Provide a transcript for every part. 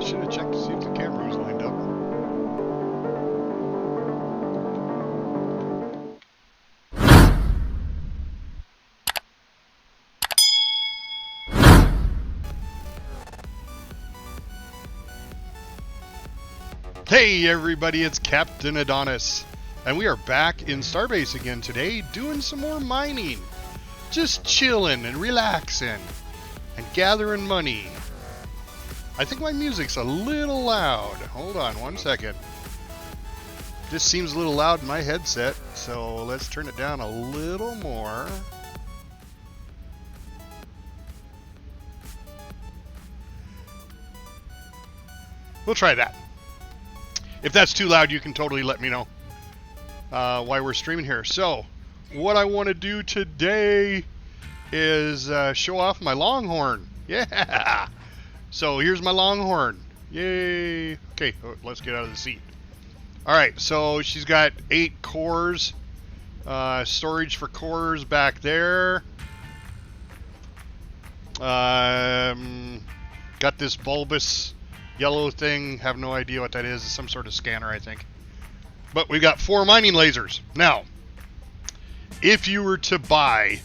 should have checked to see if the camera was lined up. Hey everybody, it's Captain Adonis, and we are back in Starbase again today doing some more mining. Just chilling and relaxing and gathering money. I think my music's a little loud. Hold on one second. This seems a little loud in my headset, so let's turn it down a little more. We'll try that. If that's too loud, you can totally let me know why we're streaming here. So, what I want to do today is show off my Longhorn. Yeah! So, here's my Longhorn. Yay! Okay, let's get out of the seat. Alright, so she's got 8 cores. Storage for cores back there. Got this bulbous yellow thing, have no idea what that is. It's some sort of scanner, I think. But we've got 4 mining lasers. Now, if you were to buy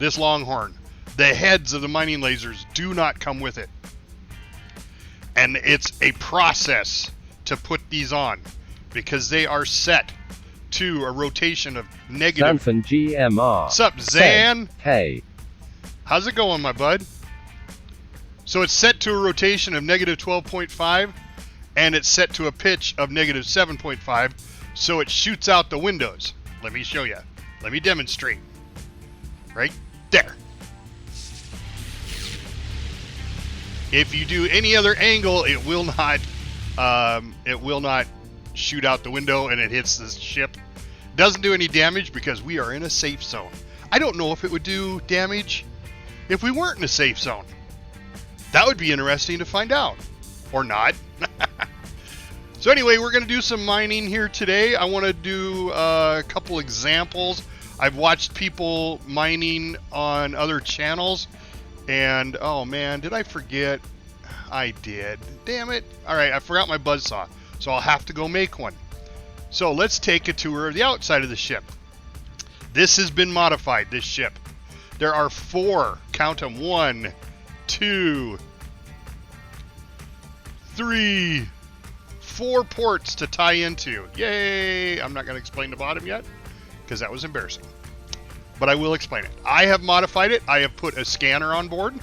this Longhorn, the heads of the mining lasers do not come with it. And it's a process to put these on because they are set to a rotation of negative. Sanfon GMR. What's up, Zan? Hey. How's it going, my bud? So it's set to a rotation of negative 12.5, and it's set to a pitch of negative 7.5, so it shoots out the windows. Let me show you. Let me demonstrate. Right there. If you do any other angle, it will not shoot out the window, and it hits the ship. Doesn't do any damage because we are in a safe zone. I don't know if it would do damage if we weren't in a safe zone. That would be interesting to find out. Or not. So anyway, we're going to do some mining here today. I want to do a couple examples. I've watched people mining on other channels. And, oh man, did I forget? I did. Damn it. Alright, I forgot my buzzsaw. So I'll have to go make one. So let's take a tour of the outside of the ship. This has been modified, this ship. There are 4, count them, 1, 2, 3, 4 ports to tie into. Yay! I'm not going to explain the bottom yet because that was embarrassing. But I will explain it. I have modified it. I have put a scanner on board,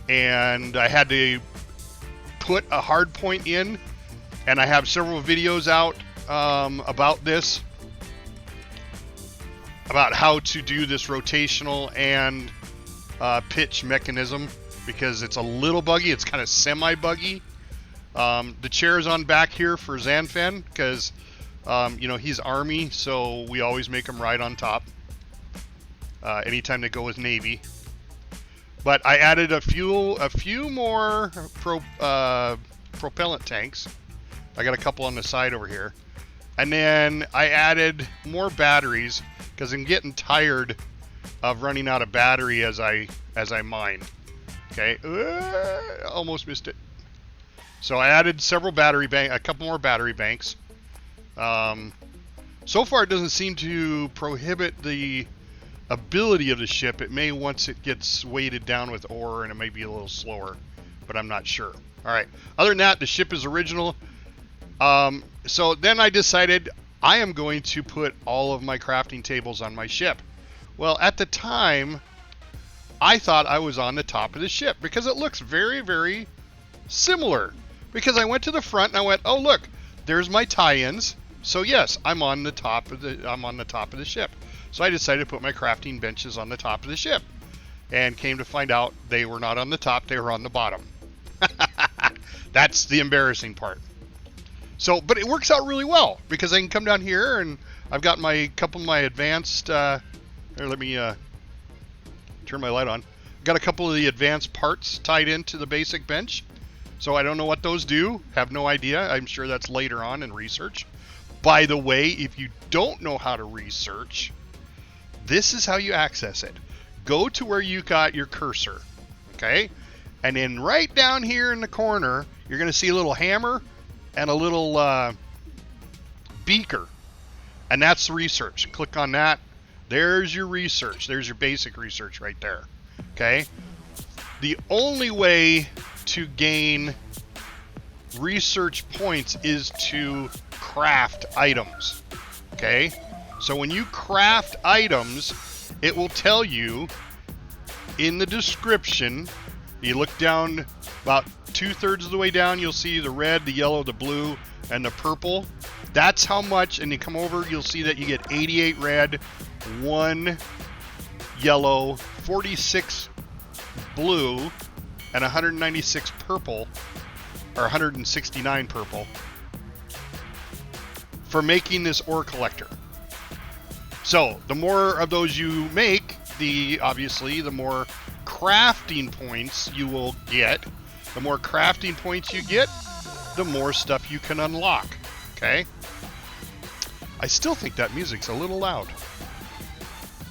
and I had to put a hard point in, and I have several videos out about this, about how to do this rotational and pitch mechanism, because it's a little buggy. It's kind of semi-buggy. The chair's on back here for Zanfen because, you know, he's Army, so we always make him ride on top anytime they go with Navy. But I added a few more propellant tanks. I got a couple on the side over here. And then I added more batteries because I'm getting tired of running out of battery as I mine. Okay, almost missed it. So I added a couple more battery banks. So far, it doesn't seem to prohibit the ability of the ship. It may once it gets weighted down with ore, and it may be a little slower, but I'm not sure. All right. Other than that, the ship is original. So then I decided I am going to put all of my crafting tables on my ship. Well, at the time, I thought I was on the top of the ship because it looks very, very similar. Because I went to the front and I went, oh look, there's my tie-ins. So yes, I'm on the top of the ship. So I decided to put my crafting benches on the top of the ship, and came to find out they were not on the top; they were on the bottom. That's the embarrassing part. So, but it works out really well because I can come down here and I've got my couple of my advanced. Here, let me turn my light on. Got a couple of the advanced parts tied into the basic bench. So I don't know what those do. Have no idea. I'm sure that's later on in research. By the way, if you don't know how to research, this is how you access it. Go to where you got your cursor, okay? And then right down here in the corner, you're going to see a little hammer and a little beaker. And that's research. Click on that. There's your research. There's your basic research right there. Okay? The only way to gain research points is to craft items. Okay? So when you craft items, it will tell you in the description. You look down about 2/3 of the way down, you'll see the red, the yellow, the blue, and the purple. That's how much, and you come over, you'll see that you get 88 red, 1 yellow, 46 blue, and 196 purple, or 169 purple, for making this ore collector. So, the more of those you make, obviously, the more crafting points you will get. The more crafting points you get, the more stuff you can unlock. Okay? I still think that music's a little loud.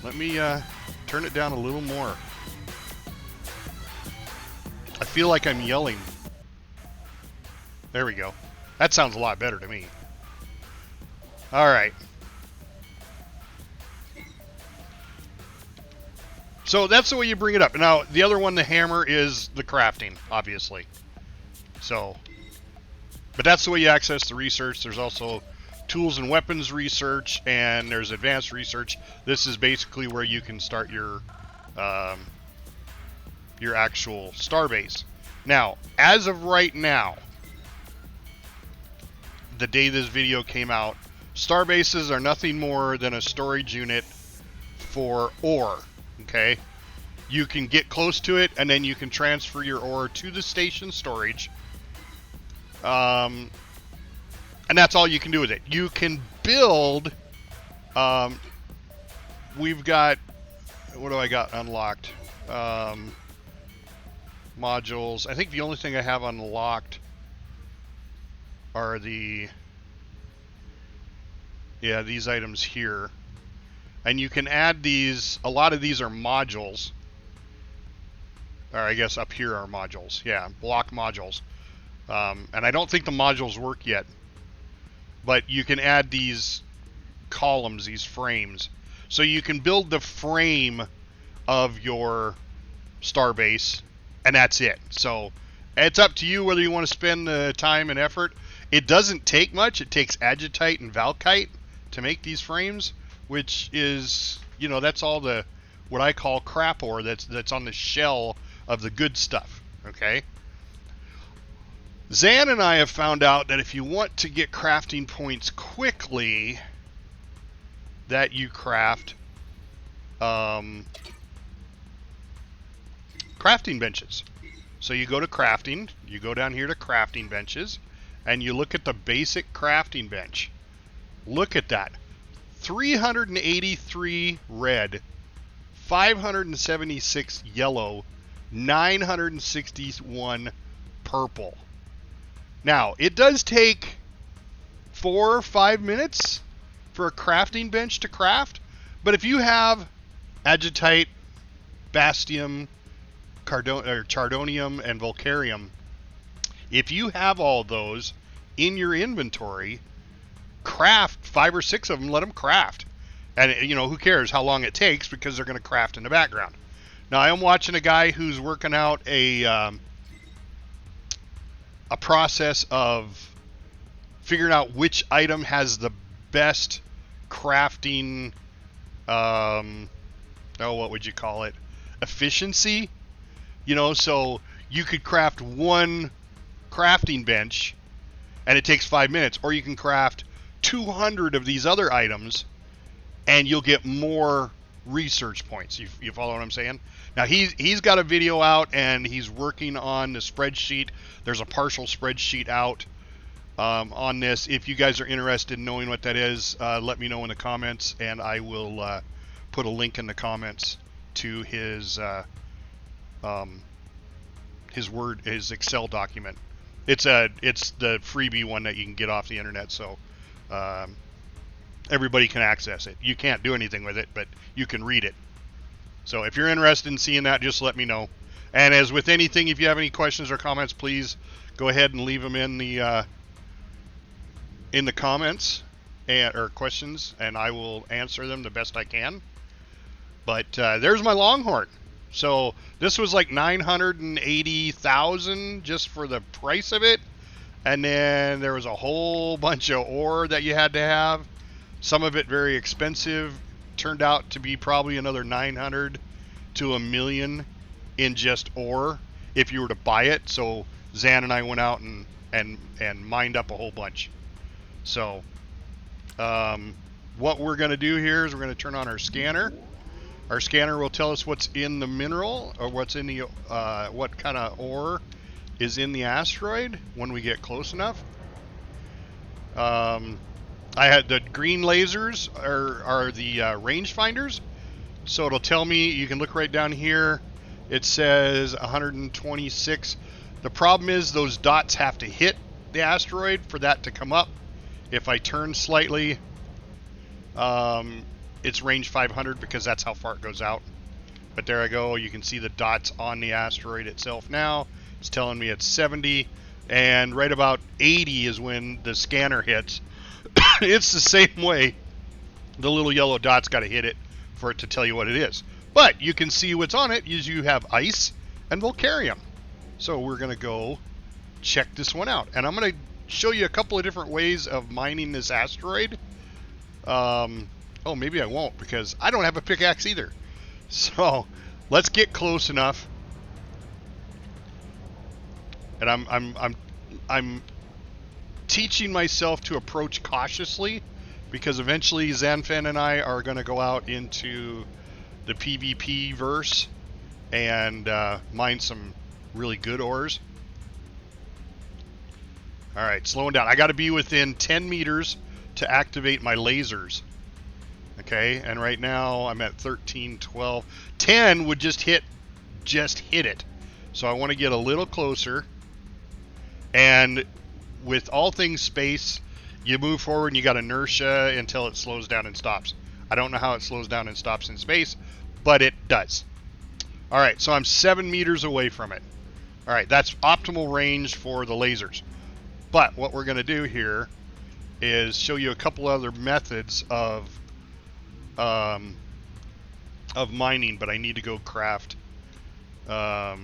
Let me turn it down a little more. I feel like I'm yelling. There we go. That sounds a lot better to me. Alright. So that's the way you bring it up. Now, the other one, the hammer, is the crafting, obviously. So, but that's the way you access the research. There's also tools and weapons research, and there's advanced research. This is basically where you can start your actual Starbase. Now, as of right now, the day this video came out, Starbases are nothing more than a storage unit for ore. Okay, you can get close to it, and then you can transfer your ore to the station storage. And that's all you can do with it. You can build. We've got, what do I got unlocked? Modules. I think the only thing I have unlocked are these items here. And you can add these. A lot of these are modules. Or I guess up here are modules. Yeah, block modules. And I don't think the modules work yet. But you can add these columns, these frames. So you can build the frame of your Starbase, and that's it. So it's up to you whether you want to spend the time and effort. It doesn't take much. It takes agitite and valkite to make these frames, which is, that's all the, what I call crap ore that's on the shell of the good stuff, okay? Zan and I have found out that if you want to get crafting points quickly, that you craft crafting benches. So you go to crafting, you go down here to crafting benches, and you look at the basic crafting bench. Look at that. 383 red, 576 yellow, 961 purple. Now, it does take 4 or 5 minutes for a crafting bench to craft, but if you have agitite, bastium, chardonium, and volcarium, if you have all those in your inventory, craft 5 or 6 of them, let them craft. And, who cares how long it takes, because they're going to craft in the background. Now, I am watching a guy who's working out a process of figuring out which item has the best crafting, what would you call it? Efficiency? So you could craft one crafting bench, and it takes 5 minutes, or you can craft 200 of these other items, and you'll get more research points. You follow what I'm saying? Now, he's got a video out, and he's working on the spreadsheet. There's a partial spreadsheet out on this. If you guys are interested in knowing what that is, let me know in the comments, and I will put a link in the comments to his Excel document. It's the freebie one that you can get off the internet, so everybody can access it. You can't do anything with it, but you can read it. So if you're interested in seeing that, just let me know. And as with anything, if you have any questions or comments, please go ahead and leave them in the comments or questions, and I will answer them the best I can. But there's my Longhorn. So this was like 980,000 just for the price of it, and then there was a whole bunch of ore that you had to have. Some of it very expensive. Turned out to be probably another 900 to $1 million in just ore if you were to buy it. So Zan and I went out and mined up a whole bunch. So what we're going to do here is we're going to turn on our scanner. Our scanner will tell us what's in the mineral, or what's in the what kind of ore is in the asteroid when we get close enough. I had the green lasers are the rangefinders, so it'll tell me. You can look right down here. It says 126. The problem is those dots have to hit the asteroid for that to come up. If I turn slightly, it's range 500 because that's how far it goes out. But there I go. You can see the dots on the asteroid itself now. It's telling me it's 70, and right about 80 is when the scanner hits. It's the same way. The little yellow dot's got to hit it for it to tell you what it is. But you can see what's on it is you have ice and volcarium. So we're going to go check this one out. And I'm going to show you a couple of different ways of mining this asteroid. Oh, maybe I won't because I don't have a pickaxe either. So let's get close enough. And I'm teaching myself to approach cautiously because eventually Zanfan and I are going to go out into the PvP verse and mine some really good ores. All right, slowing down. I got to be within 10 meters to activate my lasers. Okay, and right now I'm at 13, 12. 10 would just hit it. So I want to get a little closer. And with all things space, you move forward and you got inertia until it slows down and stops. I don't know how it slows down and stops in space, but it does. All right, so I'm 7 meters away from it. All right, that's optimal range for the lasers. But what we're going to do here is show you a couple other methods of mining, but I need to go craft. I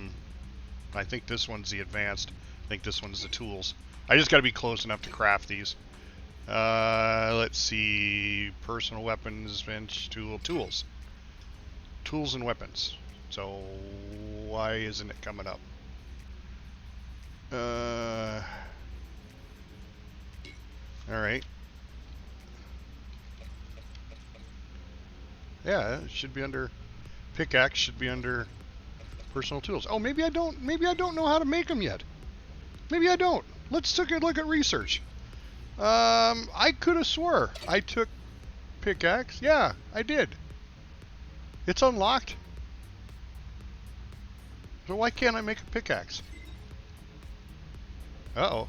think this one's the advanced. I think this one's the tools. I just got to be close enough to craft these. Let's see. Personal weapons, bench, tools. Tools and weapons. So why isn't it coming up? Alright. Yeah, it should be under pickaxe, should be under personal tools. Oh, maybe I don't know how to make them yet. Maybe I don't. Let's take a look at research. I could have swore I took pickaxe. Yeah, I did. It's unlocked. So why can't I make a pickaxe? Uh-oh.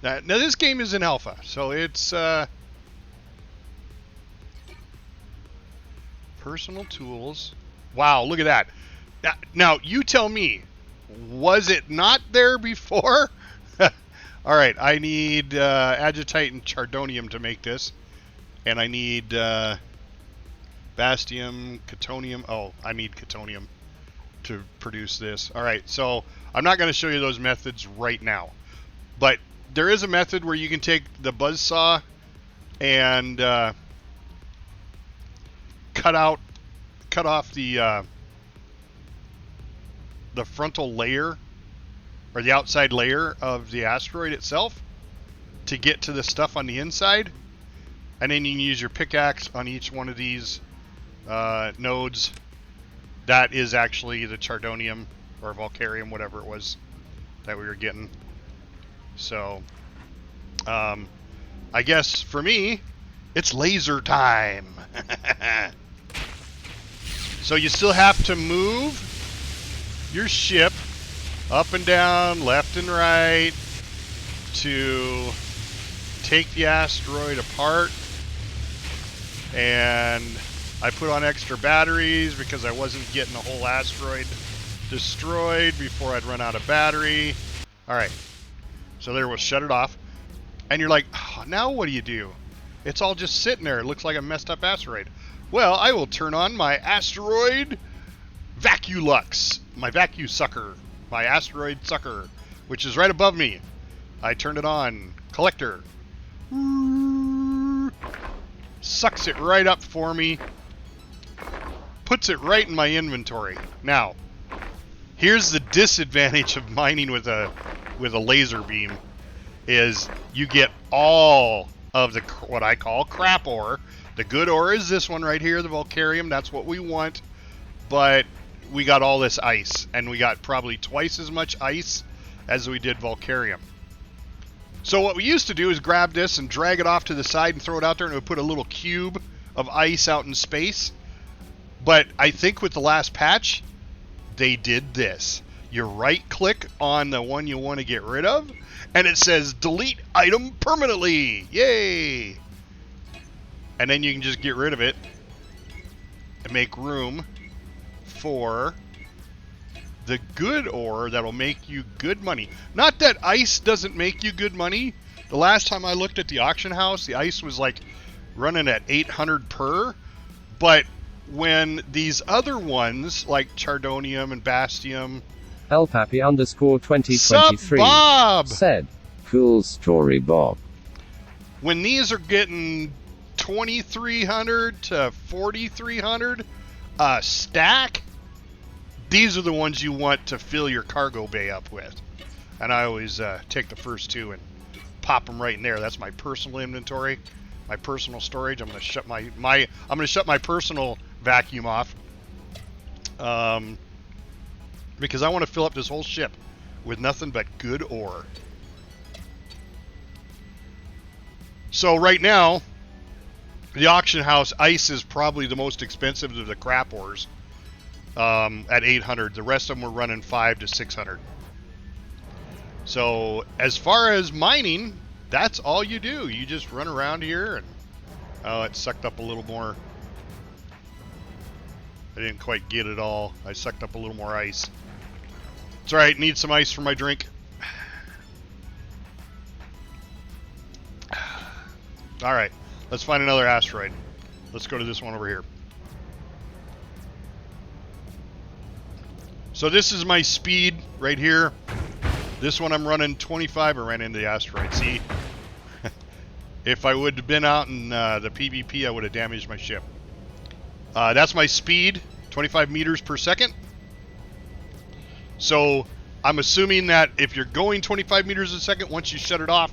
Now this game is in alpha, so it's personal tools. Wow, look at that. Now you tell me, was it not there before? All right, I need agitite and chardonium to make this, and I need bastium, catonium. Oh, I need catonium to produce this. All right, so I'm not going to show you those methods right now, but there is a method where you can take the buzzsaw and cut off the frontal layer or the outside layer of the asteroid itself to get to the stuff on the inside, and then you can use your pickaxe on each one of these nodes. That is actually the chardonium or volcarium, whatever it was that we were getting. So I guess for me it's laser time. So you still have to move your ship up and down, left and right, to take the asteroid apart. And I put on extra batteries because I wasn't getting the whole asteroid destroyed before I'd run out of battery. Alright. So there, we'll shut it off. And you're like, oh, now what do you do? It's all just sitting there. It looks like a messed up asteroid. Well, I will turn on my asteroid Vaculux. My vacuum sucker. My asteroid sucker. Which is right above me. I turned it on. Collector. Sucks it right up for me. Puts it right in my inventory. Now, here's the disadvantage of mining with a laser beam. Is you get all of the what I call crap ore. The good ore is this one right here, the Volcarium. That's what we want. But we got all this ice, and we got probably twice as much ice as we did Volcarium. So what we used to do is grab this and drag it off to the side and throw it out there, and it would put a little cube of ice out in space. But I think with the last patch, they did this. You right-click on the one you want to get rid of, and it says delete item permanently. Yay! And then you can just get rid of it and make room for the good ore that'll make you good money. Not that ice doesn't make you good money. The last time I looked at the auction house, the ice was like running at 800 per. But when these other ones like Chardonium and Bastium, Elpappy_2023 Bob said, "Cool story, Bob." When these are getting 2,300 to 4,300 a stack, these are the ones you want to fill your cargo bay up with. And I always take the first two and pop them right in there. That's my personal inventory, my personal storage. I'm going to shut my personal vacuum off. Because I want to fill up this whole ship with nothing but good ore. So right now, the auction house ice is probably the most expensive of the crap ores at 800. The rest of them were running 500 to 600. So as far as mining, that's all you do. You just run around here and oh, it sucked up a little more. I didn't quite get it all. I sucked up a little more ice. It's alright, need some ice for my drink. Alright, let's find another asteroid. Let's go to this one over here. So this is my speed right here. This one I'm running 25. I ran into the asteroid. See? If I would have been out in the PvP, I would have damaged my ship. That's my speed, 25 meters per second. So I'm assuming that if you're going 25 meters a second, once you shut it off,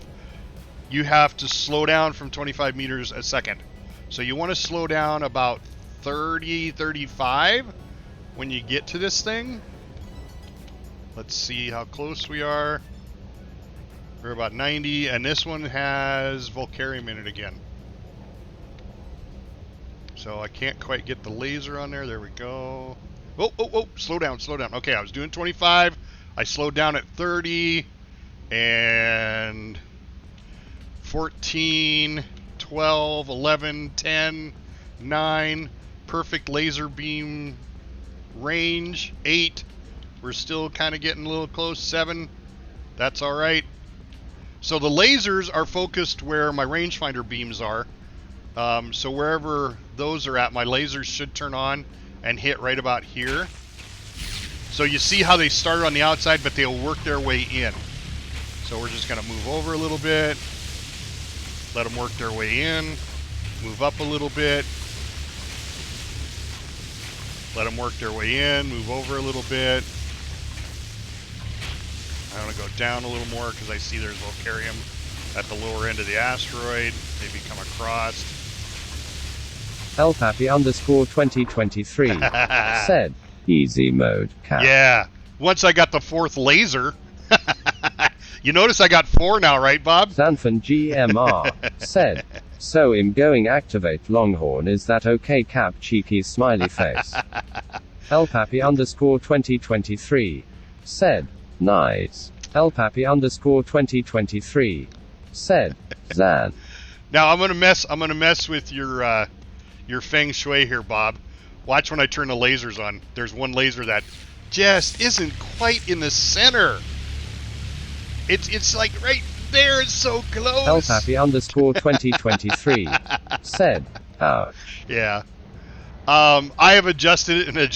you have to slow down from 25 meters a second. So you want to slow down about 30, 35 when you get to this thing. Let's see how close we are. We're about 90, and this one has Volcarium in it again. So I can't quite get the laser on there. There we go. Oh, oh, oh, slow down, slow down. Okay, I was doing 25. I slowed down at 30, and 14, 12, 11, 10, 9. Perfect laser beam range. 8. We're still kind of getting a little close. 7. That's all right. So the lasers are focused where my rangefinder beams are. So wherever those are at, my lasers should turn on and hit right about here. So you see how they started on the outside, but they'll work their way in. So we're just going to move over a little bit. Let them work their way in. Move up a little bit. Let them work their way in. Move over a little bit. I want to go down a little more because I see there's Volcarium at the lower end of the asteroid. Maybe come across. Elpappy_2023 said, "Easy mode, Cap." Yeah. Once I got the 4th laser. You notice I got 4 now, right, Bob? Xanfan GMR said, "So I'm going activate Longhorn, is that okay, Cap?" Cheeky smiley face. Elpappy_2023 said, "Nice." Elpappy_2023 said, "Zan." Now I'm gonna mess with your feng shui here, Bob. Watch when I turn the lasers on. There's one laser that just isn't quite in the center. It's like right there. It's so close. Elfhappy_2023 said, ouch. Yeah. I have adjusted it, and I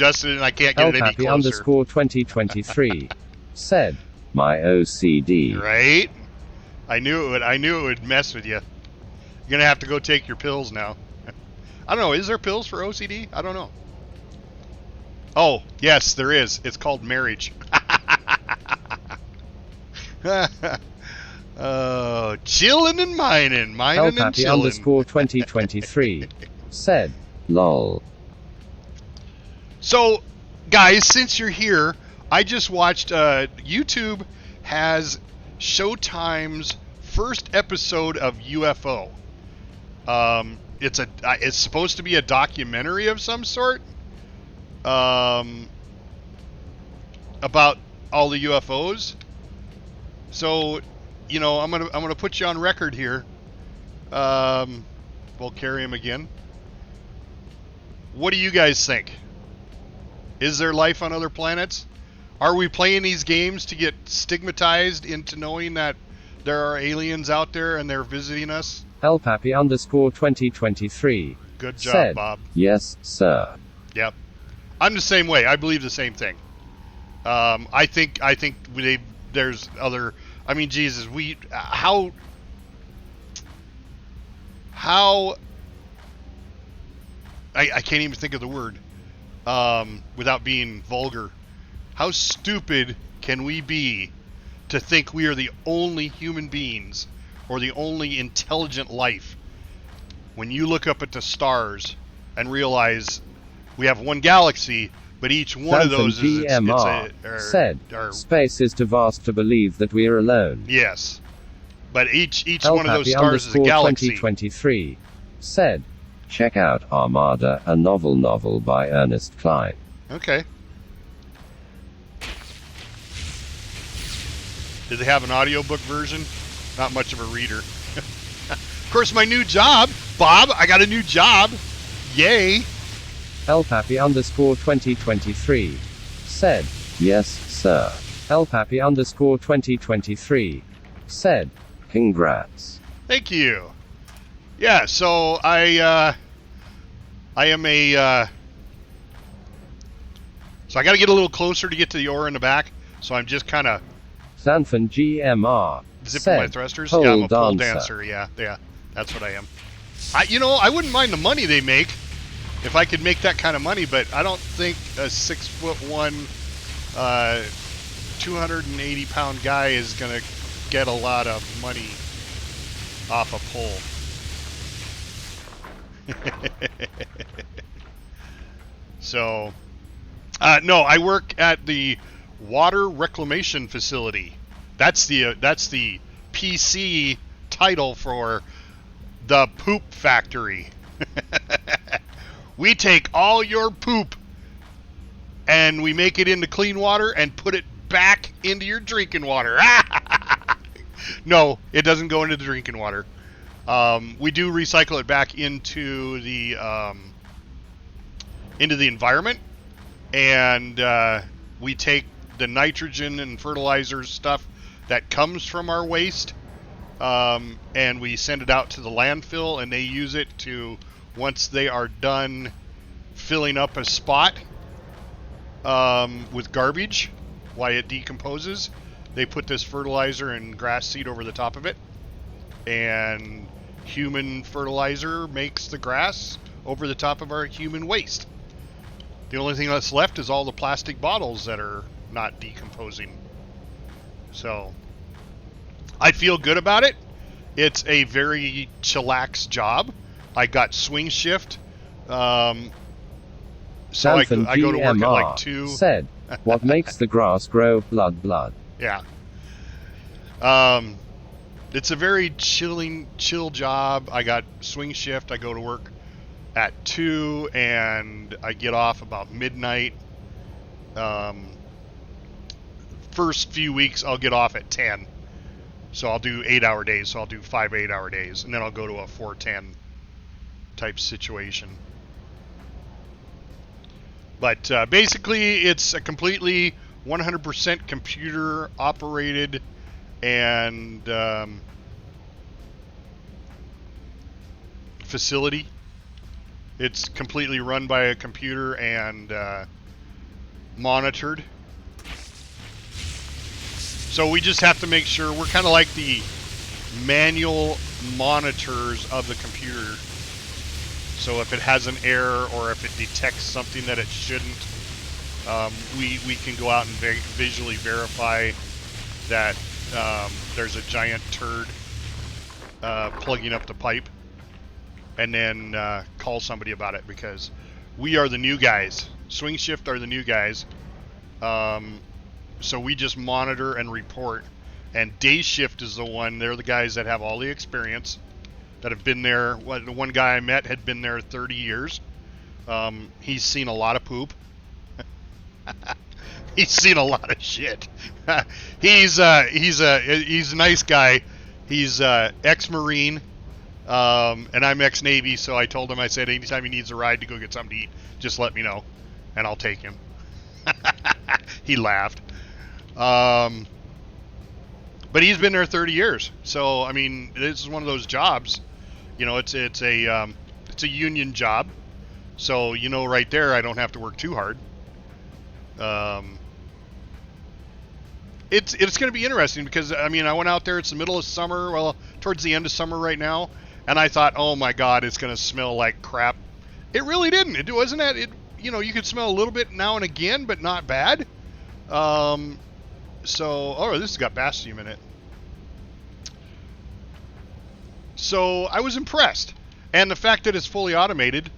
can't get it any closer. Elfhappy_2023 said, my OCD. Right? I knew it would mess with you. You're gonna have to go take your pills now. I don't know. Is there pills for OCD? I don't know. Oh, yes, there is. It's called marriage. Oh, chillin' and mining and chillin'. Elfhappy_2023 said, lol. So, guys, since you're here, I just watched. YouTube has Showtime's first episode of UFO. It's supposed to be a documentary of some sort. About all the UFOs. So, you know, I'm gonna put you on record here. We'll carry him again. What do you guys think? Is there life on other planets? Are we playing these games to get stigmatized into knowing that there are aliens out there and they're visiting us? Elfhappy_2023 Good job, said, Bob. yes, sir. Yep. I'm the same way. I believe the same thing. I think there's other. I mean, Jesus, how I can't even think of the word without being vulgar. How stupid can we be to think we are the only human beings or the only intelligent life when you look up at the stars and realize we have one galaxy, but each one of those is said, space is too vast to believe that we are alone. Yes, but each one of those stars is a galaxy. 2023 said, check out Armada, a novel by Ernest Cline. Okay. Did they have an audiobook version? Not much of a reader. Of course, my new job, Bob. I got a new job. Yay. Elfhappy_2023 said, yes, sir. Elfhappy_2023 said, congrats. Thank you. Yeah, so I am a so I got to get a little closer to get to the aura in the back. So I'm just kind of Sanfan GMR zipping said, my thrusters. pole Yeah, I'm a pole dancer. dancer. Yeah, that's what I am. I wouldn't mind the money they make if I could make that kind of money, but I don't think a 6'1", 280-pound guy is gonna get a lot of money off a pole. So, no, I work at the water reclamation facility. That's the PC title for the poop factory. We take all your poop and we make it into clean water and put it back into your drinking water. No, it doesn't go into the drinking water. We do recycle it back into the environment, and we take the nitrogen and fertilizer stuff that comes from our waste, and we send it out to the landfill, and they use it to, once they are done filling up a spot with garbage, while it decomposes, they put this fertilizer and grass seed over the top of it, and human fertilizer makes the grass over the top of our human waste. The only thing that's left is all the plastic bottles that are not decomposing. So I feel good about it. It's a very chillax job. I got swing shift. So I go to work at like 2. Said, what makes the grass grow? Blood. Yeah. It's a very chill job. I got swing shift. I go to work at 2 and I get off about midnight. First few weeks I'll get off at 10. So I'll do 8-hour days. So I'll do 5 8-hour days, and then I'll go to a 4-10 type situation. But basically, it's a completely 100% computer operated and facility. It's completely run by a computer and monitored. So we just have to make sure we're kind of like the manual monitors of the computer. So if it has an error or if it detects something that it shouldn't, we can go out and visually verify that there's a giant turd plugging up the pipe, and then call somebody about it, because we are the new guys. Swing Shift are the new guys. So we just monitor and report. And Day Shift is the one, they're the guys that have all the experience, that have been there. The one guy I met had been there 30 years. He's seen a lot of poop. He's seen a lot of shit. He's a nice guy. He's ex-Marine. And I'm ex-Navy, so I told him, I said, anytime he needs a ride to go get something to eat, just let me know, and I'll take him. He laughed. But he's been there 30 years. So, I mean, this is one of those jobs. You know, it's a union job. So, you know, right there, I don't have to work too hard. It's going to be interesting because, I mean, I went out there, it's the middle of summer, well, towards the end of summer right now, and I thought, oh my God, it's going to smell like crap. It really didn't. It wasn't that, you know, you could smell a little bit now and again, but not bad. So, oh, this has got Bastium in it. So I was impressed. And the fact that it's fully automated,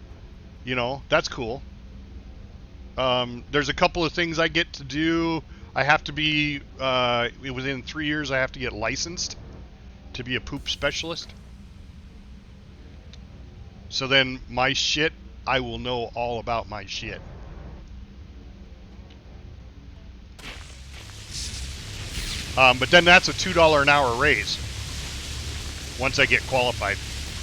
you know, that's cool. There's a couple of things I get to do. I have to be, within 3 years, I have to get licensed to be a poop specialist. So then my shit, I will know all about my shit. But then that's a $2 an hour raise once I get qualified.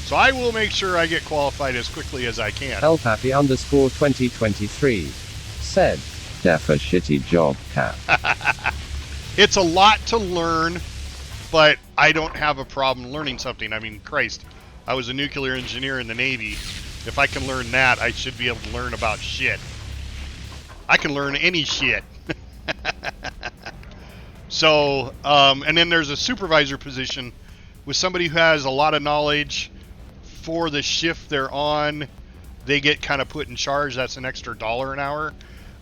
So I will make sure I get qualified as quickly as I can. Elpappy_2023 said, "Def a shitty job, Cap." It's a lot to learn, but I don't have a problem learning something. I mean, Christ, I was a nuclear engineer in the Navy. If I can learn that, I should be able to learn about shit. I can learn any shit. So, and then there's a supervisor position with somebody who has a lot of knowledge for the shift they're on. They get kind of put in charge. That's an extra $1 an hour.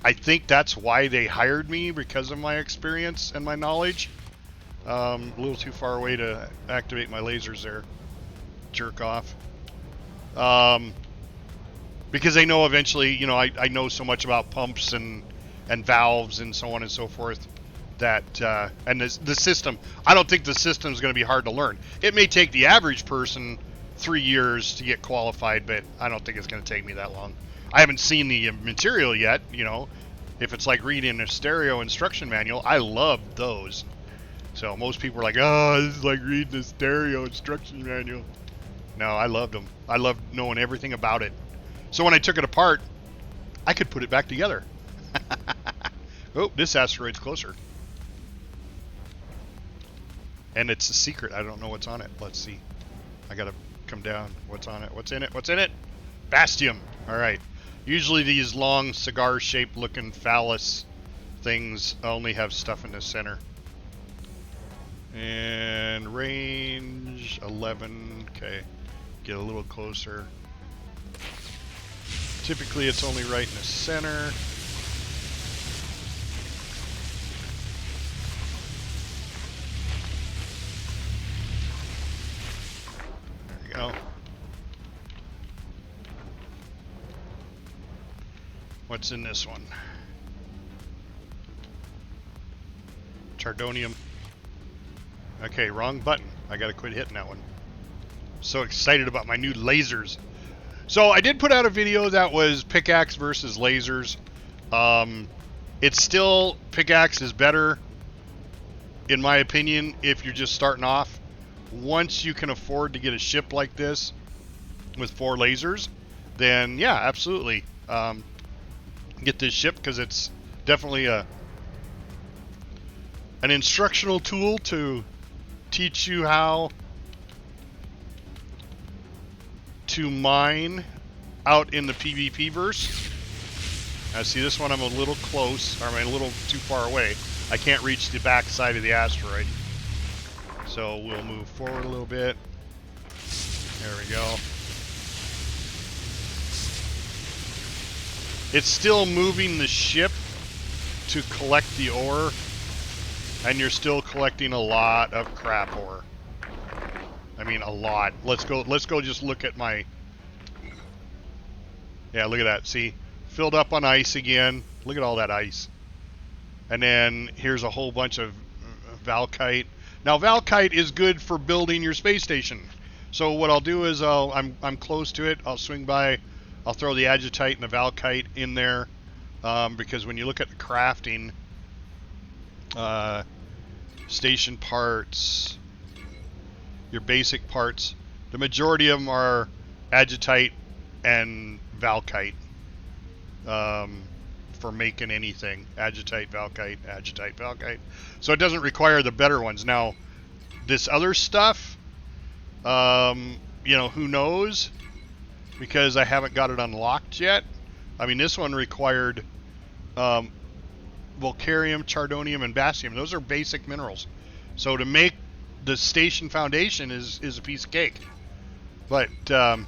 I think that's why they hired me, because of my experience and my knowledge. A little too far away to activate my lasers there. Jerk off. Because they know eventually, you know, I know so much about pumps and valves and so on and so forth. That and the system, I don't think the system is going to be hard to learn. It may take the average person 3 years to get qualified, but I don't think it's going to take me that long. I haven't seen the material yet. You know, if it's like reading a stereo instruction manual, I love those. So most people are like, oh, this is like reading a stereo instruction manual. No, I loved them. I loved knowing everything about it. So when I took it apart, I could put it back together. Oh, this asteroid's closer. And it's a secret. I don't know what's on it. Let's see. I gotta come down. What's on it? What's in it? What's in it? Bastium. All right. Usually these long cigar-shaped looking phallus things only have stuff in the center. And range 11. Okay. Get a little closer. Typically it's only right in the center. Go. What's in this one? Chardonium. Okay, wrong button. I gotta quit hitting that one. So excited about my new lasers. So I did put out a video that was pickaxe versus lasers. It's still, pickaxe is better, in my opinion, if you're just starting off. Once you can afford to get a ship like this with 4 lasers, then yeah, absolutely. get this ship, because it's definitely an instructional tool to teach you how to mine out in the PvP verse. Now see, this one I'm a little close, or I'm a little too far away. I can't reach the back side of the asteroid. So we'll move forward a little bit. There we go. It's still moving the ship to collect the ore, and you're still collecting a lot of crap ore. I mean, a lot. Let's go just look at my... Yeah, look at that. See? Filled up on ice again. Look at all that ice. And then here's a whole bunch of Valkite. Now, Valkite is good for building your space station. So what I'll do is I'm close to it. I'll swing by. I'll throw the Agitite and the Valkite in there, because when you look at the crafting, station parts, your basic parts, the majority of them are Agitite and Valkite, for making anything. Agitite, Valkite, Agitite, Valkite. So it doesn't require the better ones. Now, this other stuff, you know, who knows? Because I haven't got it unlocked yet. I mean, this one required Volcarium, Chardonium, and Basium. Those are basic minerals. So to make the station foundation is a piece of cake. But the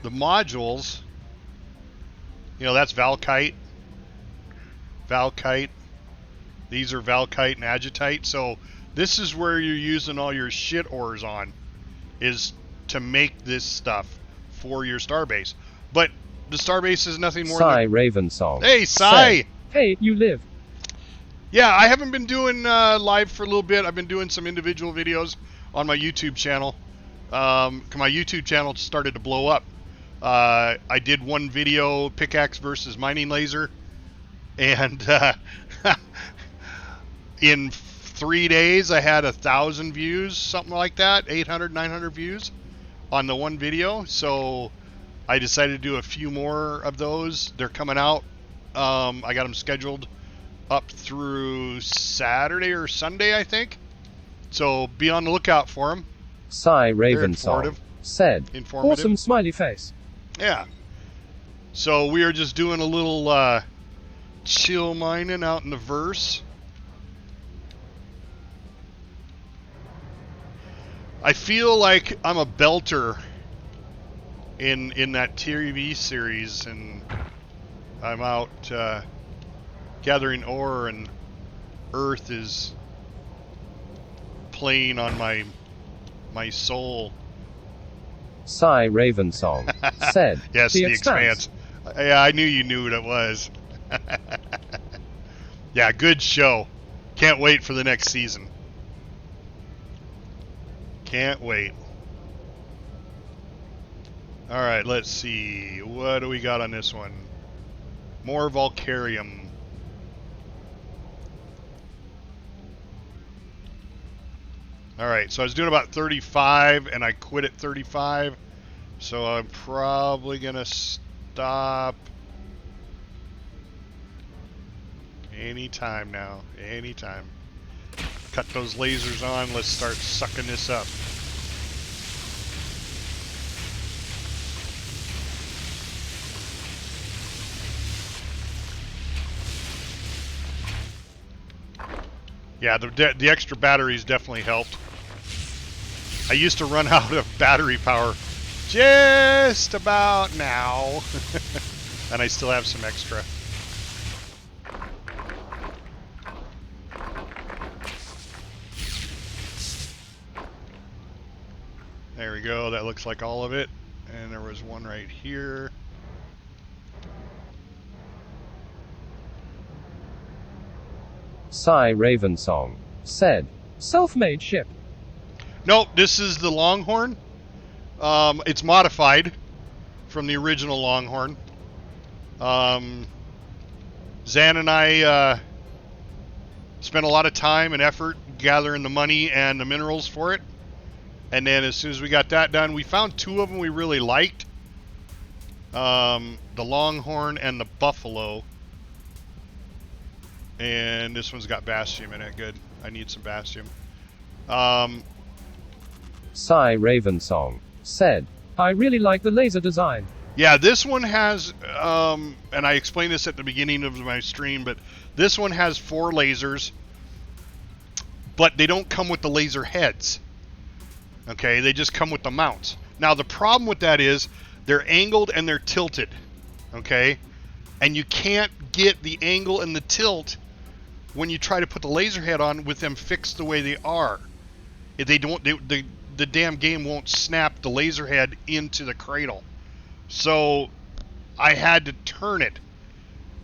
modules, you know, that's Valkite. Valkite. These are Valkite and Agitite. So this is where you're using all your shit ores on, is to make this stuff for your Starbase. But the Starbase is nothing more than... Ravensong. Hey, Sai! Hey, you live. Yeah, I haven't been doing live for a little bit. I've been doing some individual videos on my YouTube channel. My YouTube channel started to blow up. I did one video, pickaxe versus mining laser, and in 3 days I had 1,000 views, something like that, 800, 900 views on the one video. So I decided to do a few more of those. They're coming out. I got them scheduled up through Saturday or Sunday, I think. So be on the lookout for them. Sai Ravensong said, awesome smiley face. Yeah. So we are just doing a little chill mining out in the verse. I feel like I'm a belter in that TV series, and I'm out gathering ore, and Earth is playing on my soul. Sai Ravensong said, yes, the Expanse. Yeah, I knew you knew what it was. Yeah, good show. Can't wait for the next season. Can't wait. Alright, let's see. What do we got on this one? More Volcarium. Alright, so I was doing about 35 and I quit at 35. So I'm probably going to stop anytime now. Anytime. Cut those lasers on. Let's start sucking this up. Yeah, the extra batteries definitely helped. I used to run out of battery power just about now. And I still have some extra. There we go, that looks like all of it. And there was one right here. Sai Ravensong said, self-made ship. Nope, this is the Longhorn. It's modified from the original Longhorn. Zan and I spent a lot of time and effort gathering the money and the minerals for it. And then as soon as we got that done, we found two of them we really liked. the Longhorn, and the Buffalo. And this one's got Bastium in it. Good. I need some Bastium. Cy Ravensong said, I really like the laser design. Yeah, this one has, and I explained this at the beginning of my stream, but this one has 4 lasers, but they don't come with the laser heads. Okay, they just come with the mounts. Now, the problem with that is they're angled and they're tilted. Okay, and you can't get the angle and the tilt when you try to put the laser head on with them fixed the way they are. If they don't, the damn game won't snap the laser head into the cradle. So I had to turn it,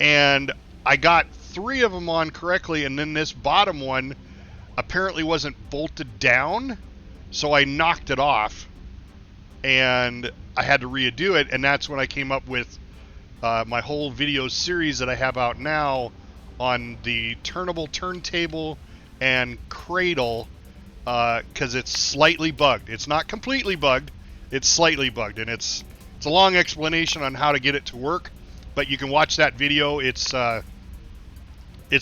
and I got 3 of them on correctly, and then this bottom one apparently wasn't bolted down, so I knocked it off, and I had to redo it, and that's when I came up with my whole video series that I have out now on the turnable turntable and cradle, because it's slightly bugged. It's not completely bugged, it's slightly bugged, and it's a long explanation on how to get it to work, but you can watch that video. It's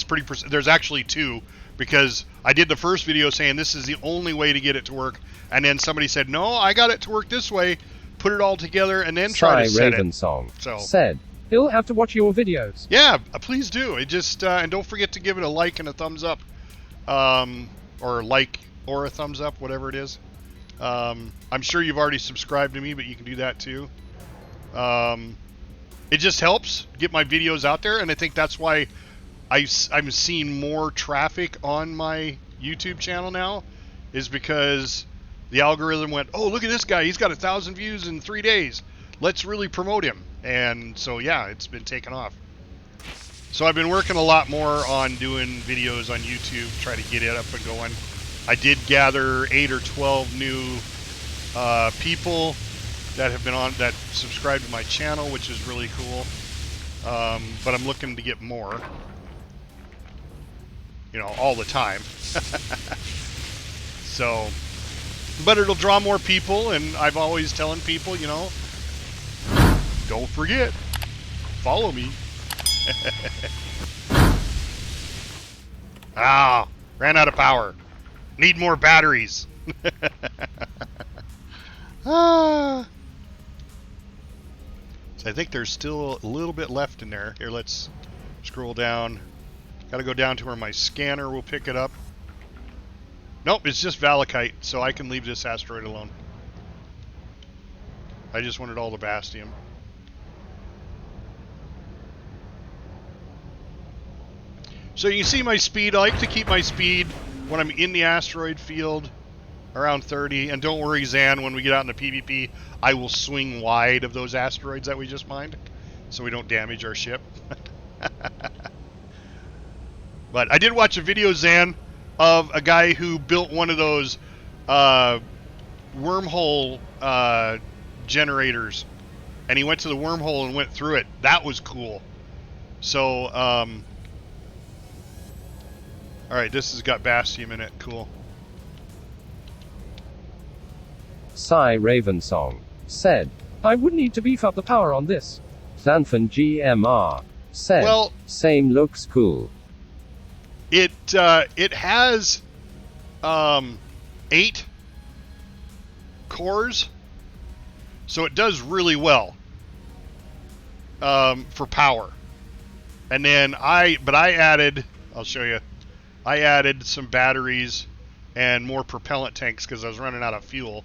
pretty. There's actually 2, because I did the first video saying this is the only way to get it to work, and then somebody said, no, I got it to work this way. Put it all together and then try to set it. So said, he'll have to watch your videos. Yeah, please do. It just and don't forget to give it a like and a thumbs up, or like or a thumbs up, whatever it is. I'm sure you've already subscribed to me, but you can do that too. It just helps get my videos out there, and I think that's why I'm seeing more traffic on my YouTube channel now, is because the algorithm went, oh, look at this guy, he's got 1,000 views in 3 days, let's really promote him. And so yeah, it's been taken off. So I've been working a lot more on doing videos on YouTube, try to get it up and going. I did gather 8 or 12 new people that have been on, that subscribe to my channel, which is really cool. But I'm looking to get more, you know, all the time. So, but it'll draw more people, and I've always telling people, you know, don't forget, follow me. Ah, ran out of power. Need more batteries. Ah. So I think there's still a little bit left in there. Here, let's scroll down. Got to go down to where my scanner will pick it up. Nope, it's just Valakite, so I can leave this asteroid alone. I just wanted all the Bastium. So you can see my speed. I like to keep my speed when I'm in the asteroid field around 30. And don't worry, Zan, when we get out in the PvP, I will swing wide of those asteroids that we just mined, so we don't damage our ship. But I did watch a video, Zan, of a guy who built one of those wormhole generators, and he went to the wormhole and went through it. That was cool. So, alright, this has got Bastium in it. Cool. Cy Ravensong said, I would need to beef up the power on this. Xanthan GMR said, well, same, looks cool. It has 8 cores, so it does really well for power. And then I added, I'll show you, I added some batteries and more propellant tanks because I was running out of fuel.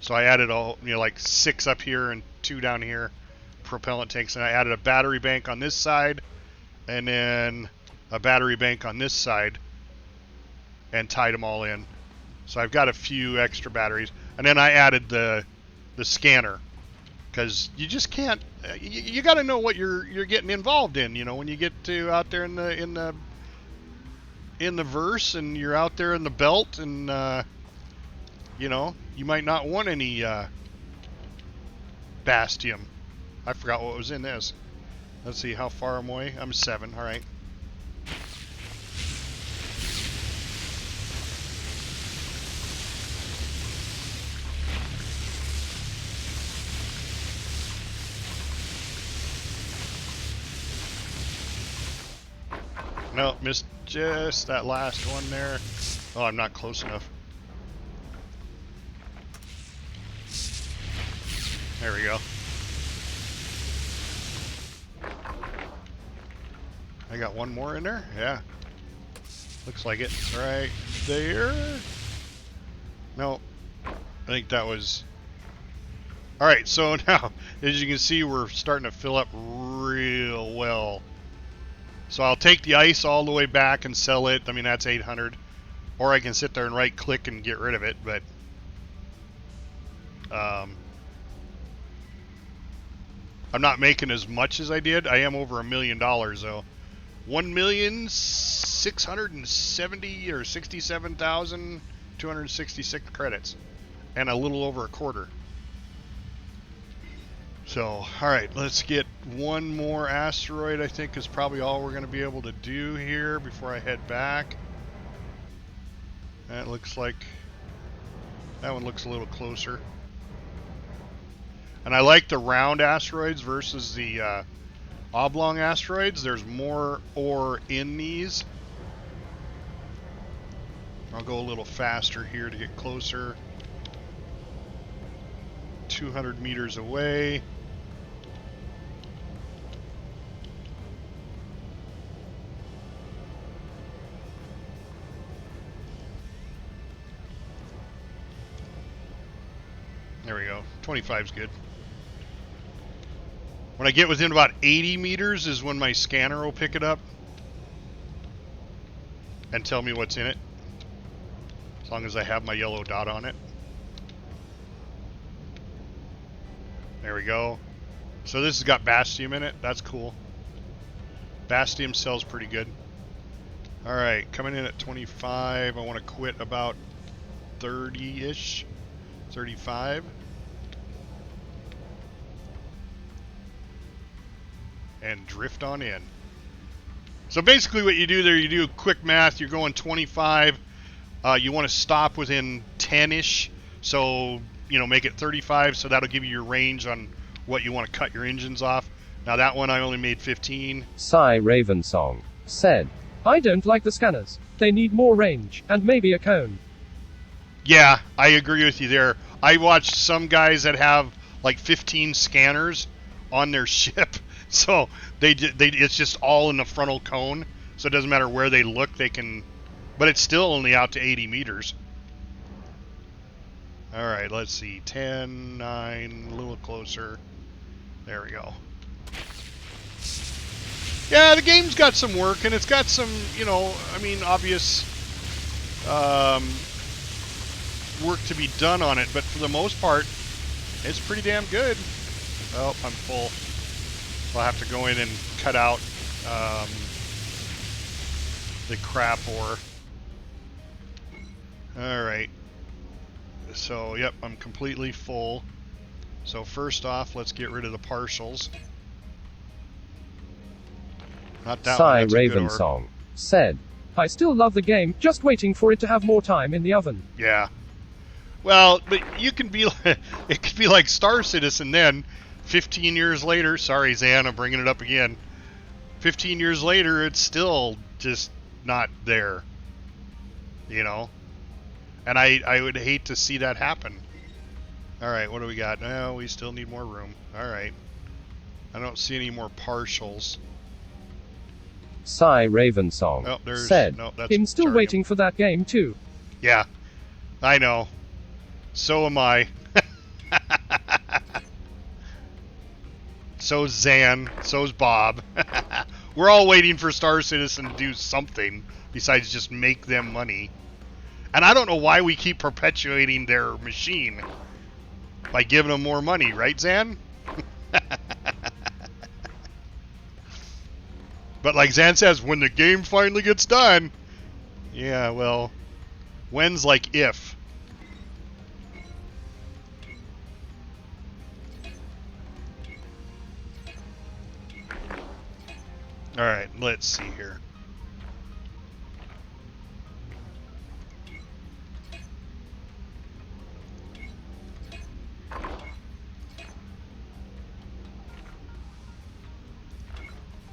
So I added like 6 up here and 2 down here, propellant tanks, and I added a battery bank on this side, and then a battery bank on this side, and tied them all in. So I've got a few extra batteries, and then I added the scanner, because you just can't. You got to know what you're getting involved in. You know, when you get to out there in the verse, and you're out there in the belt, and you know, you might not want any Bastium. I forgot what was in this. Let's see, how far am I away? I'm 7. All right. No, missed just that last one there. Oh, I'm not close enough. There we go. I got one more in there? Yeah. Looks like it. Right there. No. I think that was... Alright, so now, as you can see, we're starting to fill up real well. So I'll take the ice all the way back and sell it. I mean, that's 800. Or I can sit there and right-click and get rid of it, but... I'm not making as much as I did. I am over $1 million, though. 1,670 or 67,266 credits, and a little over a quarter. So, all right, let's get one more asteroid. I think is probably all we're going to be able to do here before I head back. That looks like that one looks a little closer. And I like the round asteroids versus the oblong asteroids. There's more ore in these. I'll go a little faster here to get closer. 200 meters away. There we go. 25 is good. When I get within about 80 meters is when my scanner will pick it up and tell me what's in it, as long as I have my yellow dot on it. There we go. So this has got Bastium in it. That's cool. Bastium sells pretty good. Alright, coming in at 25. I want to quit about 30-ish. 35. And drift on in. So basically what you do there, you do quick math, you're going 25, you want to stop within 10-ish, so, you know, make it 35, so that'll give you your range on what you want to cut your engines off. Now that one I only made 15. Cy Ravensong said, I don't like the scanners. They need more range, and maybe a cone. Yeah, I agree with you there. I watched some guys that have like 15 scanners on their ship. So it's just all in the frontal cone, so it doesn't matter where they look, they can, but it's still only out to 80 meters. All right, let's see, 10, 9, a little closer. There we go. Yeah, the game's got some work, and it's got some, you know, I mean, obvious work to be done on it, but for the most part, it's pretty damn good. Oh, I'm full. I'll have to go in and cut out the crap ore. Alright. So, yep, I'm completely full. So first off, let's get rid of the partials. Not that Cy one, that's a good ore. Ravensong said, I still love the game, just waiting for it to have more time in the oven. Yeah. Well, but you can be like, it could be like Star Citizen then. 15 years later, sorry Zan, I'm bringing it up again. 15 years later, it's still just not there. You know? And I would hate to see that happen. Alright, what do we got? No, we still need more room. Alright. I don't see any more partials. Cy Ravensong said, I'm still Jargon. waiting for that game too. Yeah, I know. So am I. So's Zan. So's Bob. We're all waiting for Star Citizen to do something besides just make them money. And I don't know why we keep perpetuating their machine by giving them more money, right, Zan? But like Zan says, when the game finally gets done, yeah, well, when's like if? Alright, let's see here.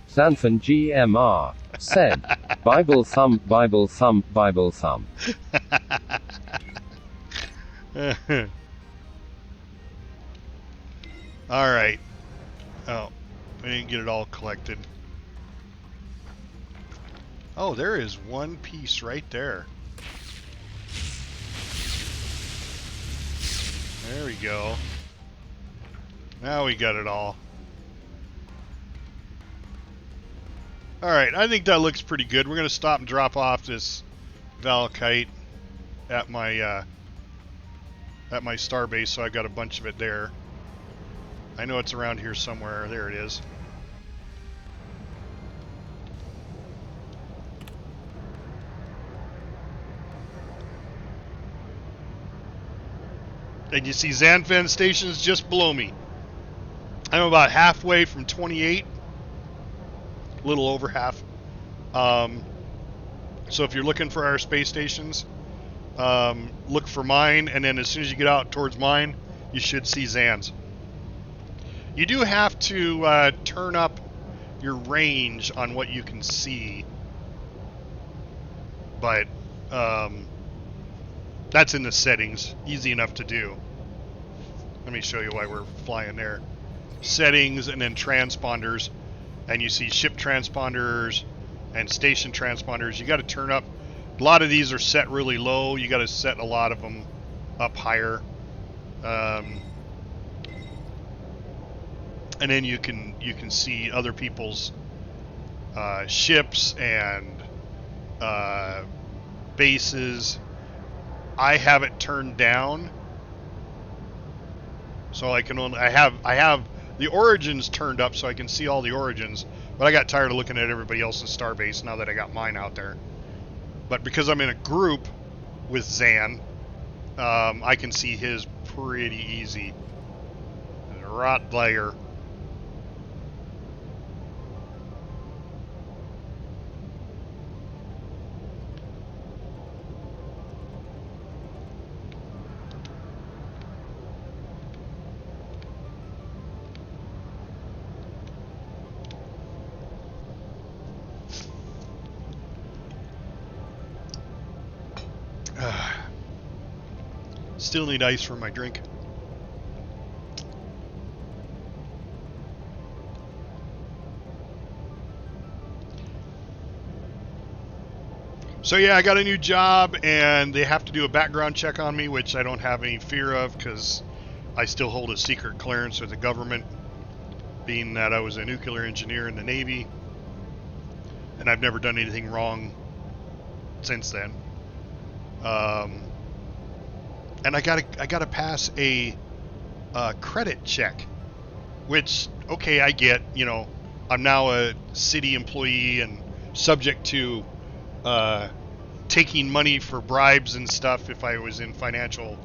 Sanfan GMR said, Bible thump, Bible thump, Bible thump. Alright. Oh, I didn't get it all collected. Oh, there is one piece right there. There we go. Now we got it all. Alright, I think that looks pretty good. We're going to stop and drop off this Valkite at my Starbase, so I've got a bunch of it there. I know it's around here somewhere. There it is. And you see Zanfan stations just below me. I'm about halfway from 28. A little over half. So if you're looking for our space stations, look for mine, and then as soon as you get out towards mine, you should see Zan's. You do have to turn up your range on what you can see, but that's in the settings. Easy enough to do. Let me show you why we're flying there. Settings and then transponders, and you see ship transponders and station transponders. You got to turn up. A lot of these are set really low. You got to set a lot of them up higher. And then you can see other people's ships and bases. I have it turned down, so I can only I have the origins turned up so I can see all the origins. But I got tired of looking at everybody else's Starbase now that I got mine out there. But because I'm in a group with Zan, I can see his pretty easy. Rottweiler. Still need ice for my drink. So yeah, I got a new job and they have to do a background check on me, which I don't have any fear of because I still hold a secret clearance with the government, being that I was a nuclear engineer in the Navy and I've never done anything wrong since then. And I gotta pass a credit check, which, okay, I get, you know, I'm now a city employee and subject to taking money for bribes and stuff if I was in financial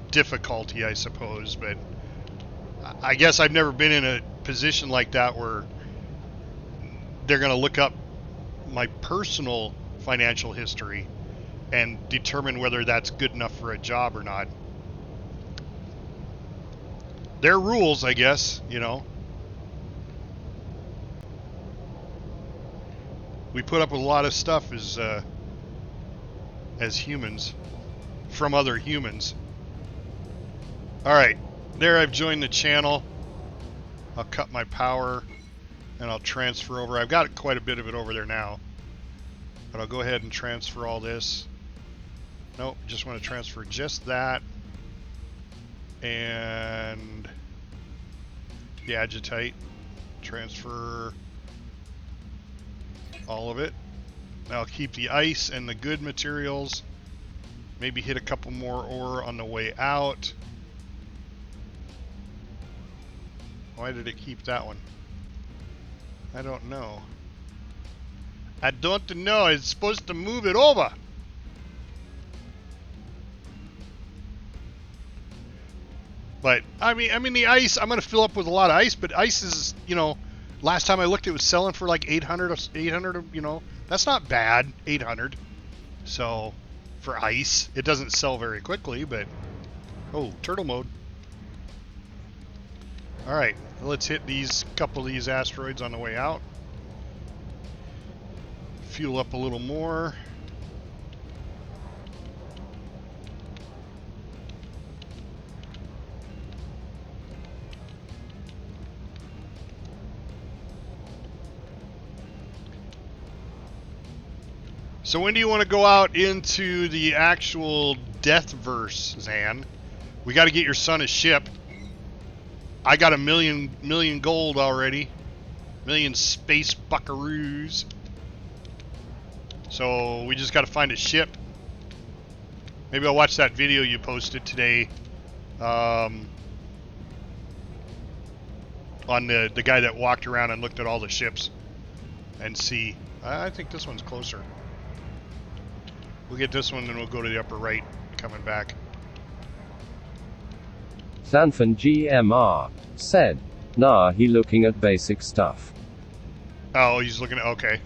difficulty, I suppose. But I guess I've never been in a position like that where they're gonna look up my personal financial history and determine whether that's good enough for a job or not. Their rules, I guess, you know. We put up with a lot of stuff as humans, from other humans. Alright, there I've joined the channel. I'll cut my power and I'll transfer over. I've got quite a bit of it over there now. But I'll go ahead and transfer all this. Nope, just want to transfer just that. And the agitite. Transfer all of it. I'll keep the ice and the good materials. Maybe hit a couple more ore on the way out. Why did it keep that one? I don't know. I don't know. It's supposed to move it over. But I mean the ice, I'm going to fill up with a lot of ice, but ice is, you know, last time I looked it was selling for like 800, you know. That's not bad, 800. So for ice, it doesn't sell very quickly, but oh, turtle mode. All right, let's hit these couple of these asteroids on the way out. fuel up a little more. So when do you want to go out into the actual death verse, Zan? We got to get your son a ship. I got a million gold already. Million space buckaroos. So we just got to find a ship. Maybe I'll watch that video you posted today. On the guy that walked around and looked at all the ships. And see. I think this one's closer. We'll get this one, then we'll go to the upper right, coming back. Sanfan GMR said, "Nah, he looking at basic stuff." Oh, he's looking at, okay.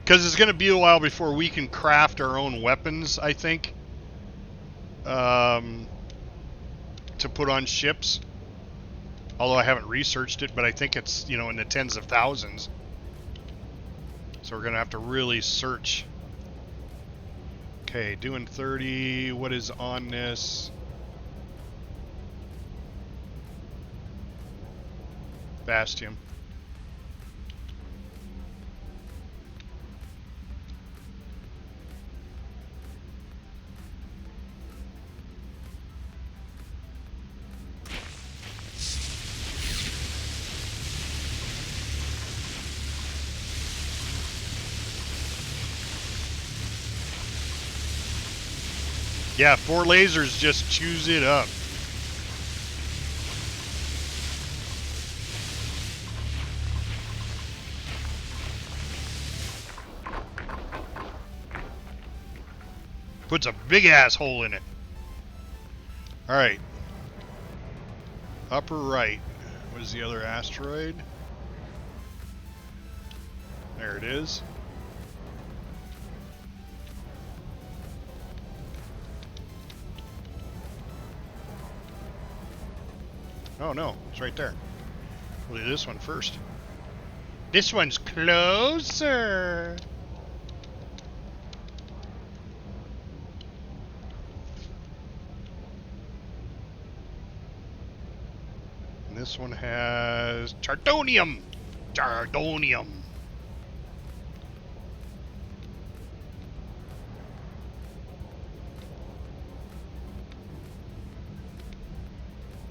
Because it's going to be a while before we can craft our own weapons, I think. To put on ships. Although I haven't researched it, but I think it's, you know, in the tens of thousands. So we're going to have to really search. Okay, doing 30. What is on this? Bastion. Yeah, 4 lasers just chews it up. Puts a big ass hole in it. Alright. Upper right. What is the other asteroid? There it is. Oh no, it's right there. We'll do this one first. This one's closer. And this one has Chardonium. Chardonium.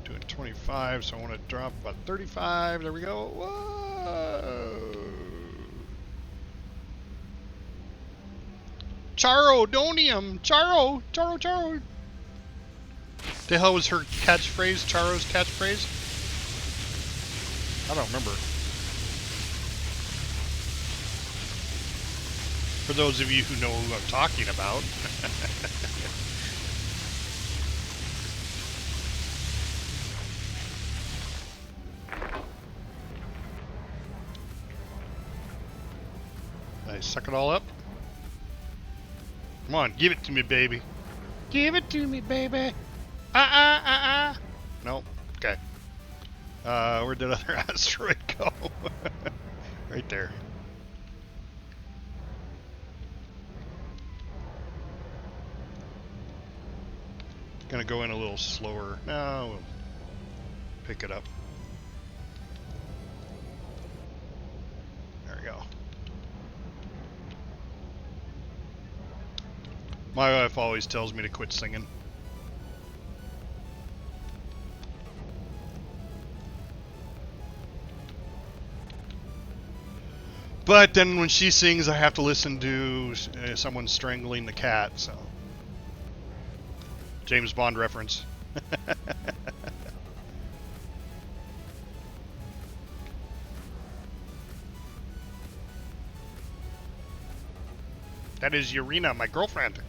Doing 25, so I want to drop about 35. There we go. Whoa. Charodonium. Charo. The hell was her catchphrase? Charo's catchphrase? I don't remember. For those of you who know who I'm talking about. I suck it all up. Come on, give it to me, baby. Give it to me, baby. Nope. Okay. Where'd that other asteroid go? Right there. Gonna go in a little slower. No, we'll pick it up. There we go. My wife always tells me to quit singing. But then when she sings, I have to listen to someone strangling the cat, so. James Bond reference. That is Urena, my girlfriend.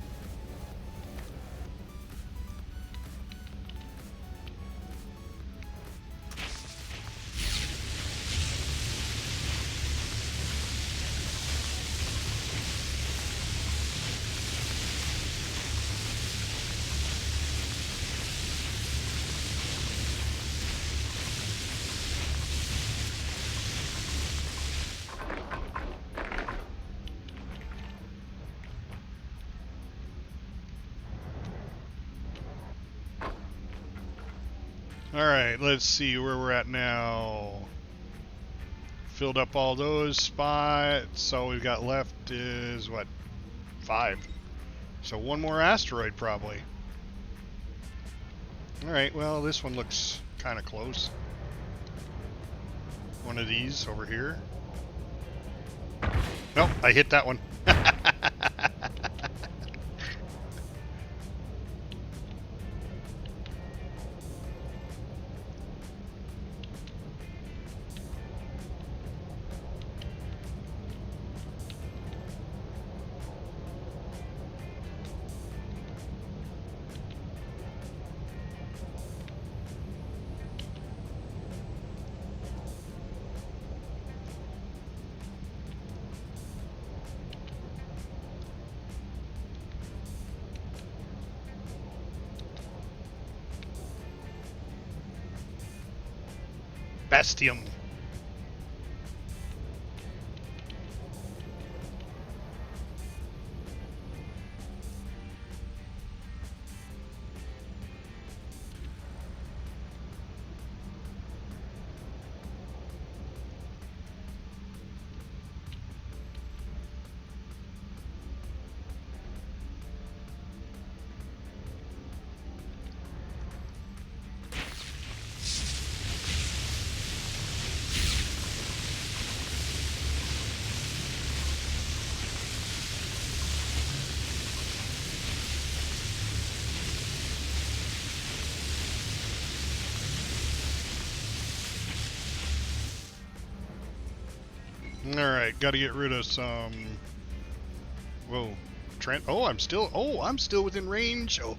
Alright, let's see where we're at now. Filled up all those spots. All we've got left is, what, 5. So one more asteroid, probably. Alright, well, this one looks kind of close. One of these over here. Nope, I hit that one. Bastium. Alright, gotta get rid of some... Whoa. I'm still within range. Oh.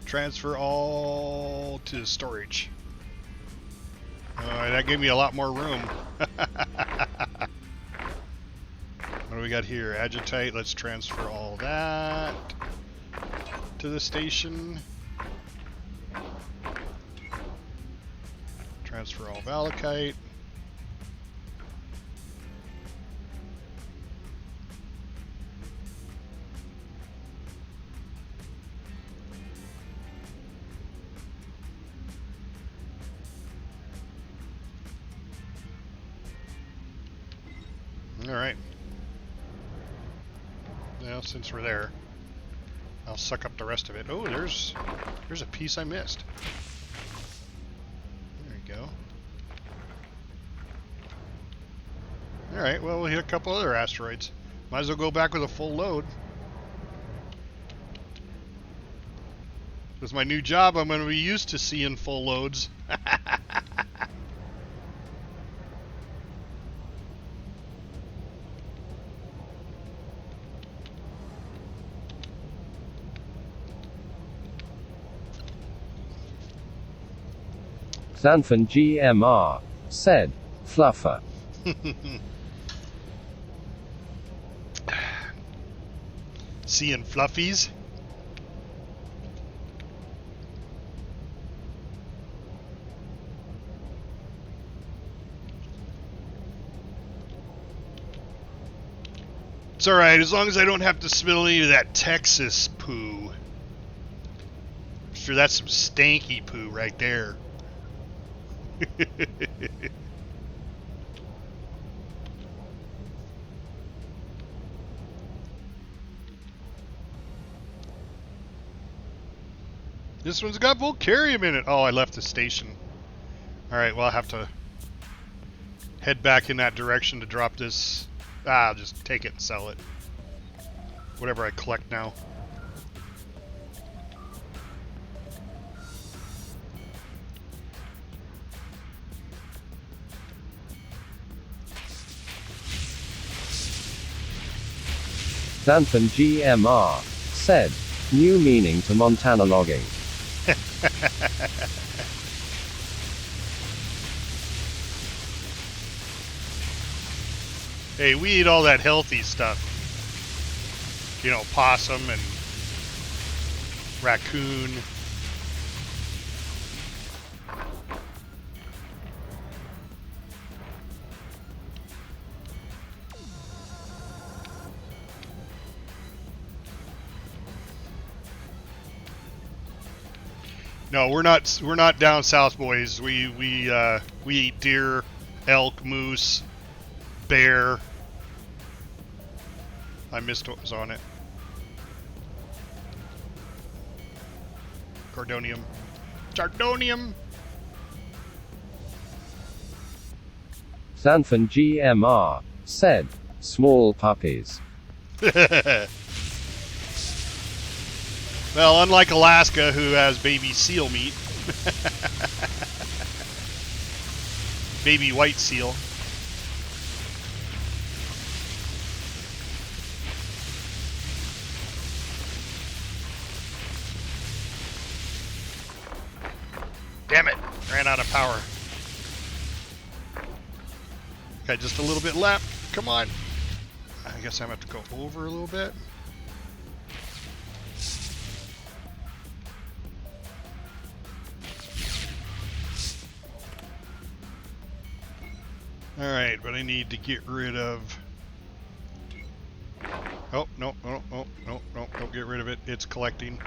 Transfer all to storage. That gave me a lot more room. What do we got here? Agitate. Let's transfer all that to the station. Transfer all Valakite. Alright. Well, since we're there, I'll suck up the rest of it. Oh, there's a piece I missed. There you go. Alright, well, we'll hit a couple other asteroids. Might as well go back with a full load. With my new job, I'm going to be used to seeing full loads. Xanfan GMR said, Fluffer. Seeing fluffies? It's alright, as long as I don't have to smell any of that Texas poo. I'm sure that's some stanky poo right there. This one's got Volcarium in it. Oh, I left the station. Alright, well, I'll have to head back in that direction to drop this. I'll just take it and sell it. Whatever I collect now. Xanfan GMR said, new meaning to Montana logging. Hey, we eat all that healthy stuff. You know, possum and raccoon. No, we're not down south, boys. We eat deer, elk, moose, bear. I missed what was on it. Cordonium. Chardonium. Sanfan GMR said, small puppies. Well, unlike Alaska, who has baby seal meat. Baby white seal. Damn it! Ran out of power. Got just a little bit left. Come on. I guess I'm going to have to go over a little bit. Alright, but I need to get rid of... Oh, no, don't get rid of it. It's collecting.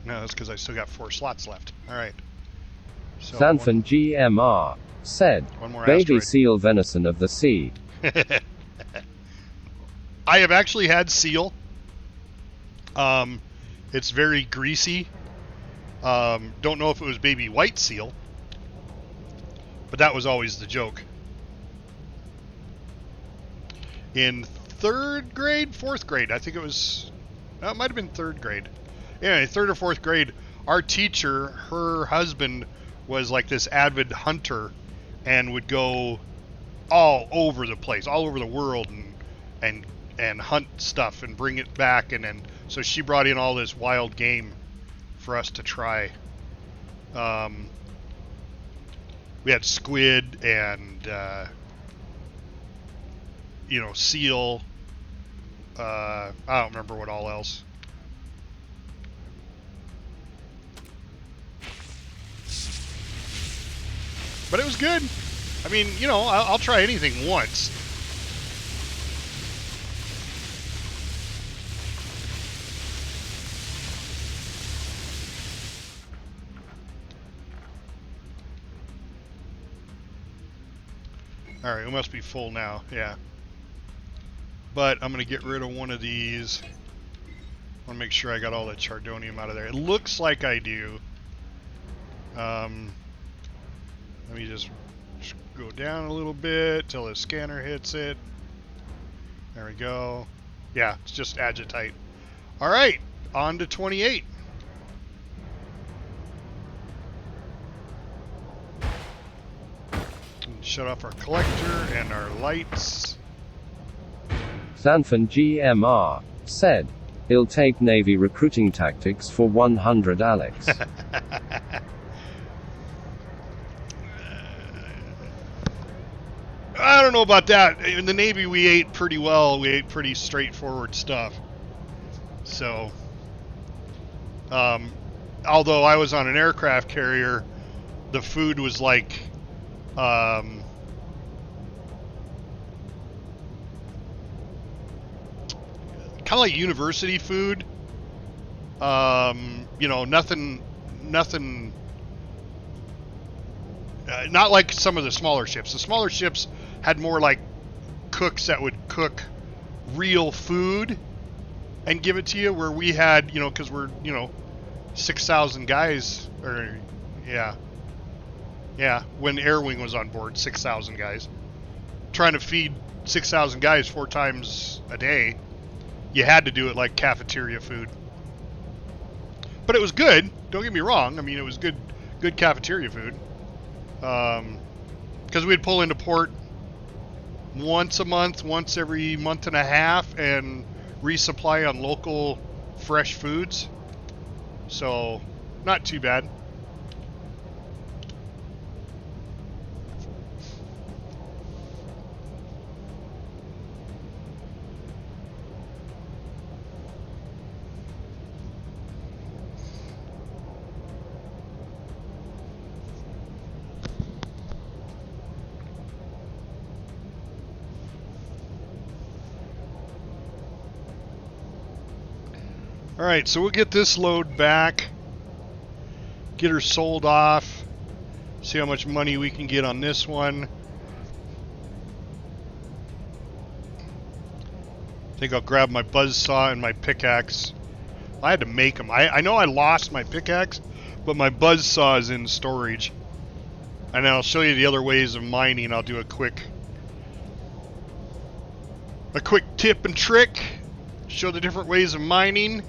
No, that's because I still got 4 slots left. Alright. So Sanfan GMR said, baby asteroid. Seal venison of the sea. I have actually had seal. It's very greasy. Don't know if it was baby white seal, but that was always the joke. In 3rd grade, 4th grade, I think it was, no, it might have been 3rd grade. Anyway, 3rd or 4th grade, our teacher, her husband was like this avid hunter and would go all over the place, all over the world, and hunt stuff and bring it back, and then so she brought in all this wild game for us to try. We had squid and seal. I don't remember what all else. But it was good. I mean, I'll try anything once. Alright, we must be full now, yeah. But I'm going to get rid of one of these. I want to make sure I got all that chardonium out of there. It looks like I do. Let me just go down a little bit till the scanner hits it. There we go. Yeah, it's just agitite. Alright, on to 28. Shut off our collector and our lights. Sanfan GMR said, he'll take Navy recruiting tactics for 100 Alex. I don't know about that. In the Navy, we ate pretty well. We ate pretty straightforward stuff. So, although I was on an aircraft carrier, the food was like, kind of like university food. Nothing. Not like some of the smaller ships. The smaller ships had more like cooks that would cook real food and give it to you, where we had, because we're, 6,000 guys, or, yeah, when Air Wing was on board, 6,000 guys. Trying to feed 6,000 guys 4 times a day, you had to do it like cafeteria food. But it was good, don't get me wrong. I mean, it was good cafeteria food. Because we'd pull into port once a month, once every month and a half, and resupply on local fresh foods. So, not too bad. Alright, so we'll get this load back. Get her sold off. See how much money we can get on this one. I think I'll grab my buzzsaw and my pickaxe. I had to make them. I know I lost my pickaxe, but my buzzsaw is in storage. And then I'll show you the other ways of mining. I'll do a quick tip and trick. Show the different ways of mining.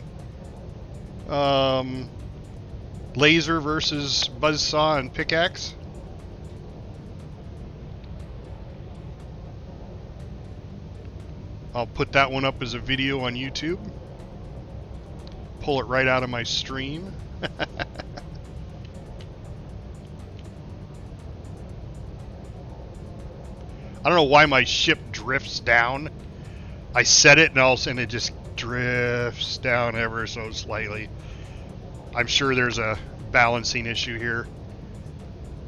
Laser versus buzzsaw and pickaxe. I'll put that one up as a video on YouTube. Pull it right out of my stream. I don't know why my ship drifts down. I set it and all of a sudden it just drifts down ever so slightly. I'm sure there's a balancing issue here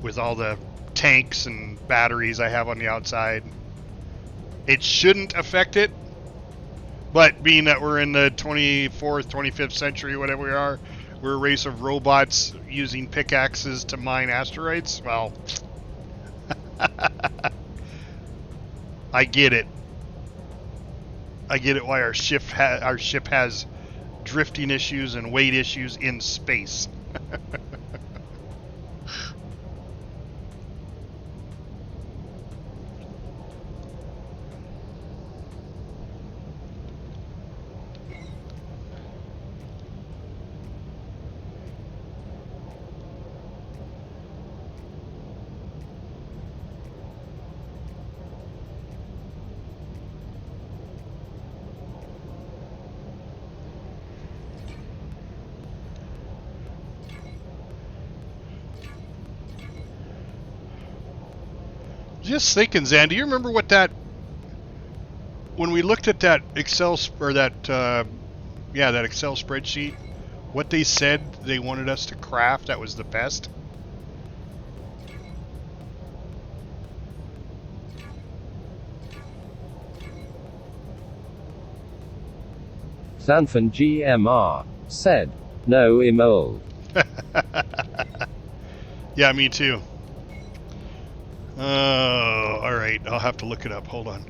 with all the tanks and batteries I have on the outside. It shouldn't affect it, but being that we're in the 24th, 25th century, whatever we are, we're a race of robots using pickaxes to mine asteroids. Well, I get it. I get it why our ship has drifting issues and weight issues in space. Just thinking, Zan, do you remember what that, when we looked at that Excel, or that Excel spreadsheet, what they said they wanted us to craft that was the best? Sanfan GMR said, no imol. Yeah, me too. Oh, alright, I'll have to look it up. Hold on.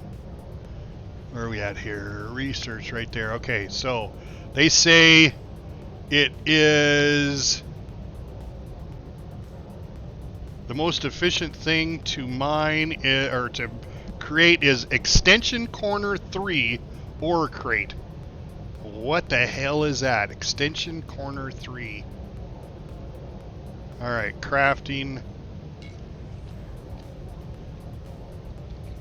Where are we at here? Research right there. Okay, so they say it is the most efficient thing to mine or to create is extension corner 3 ore crate. What the hell is that? Extension corner 3. Alright, crafting.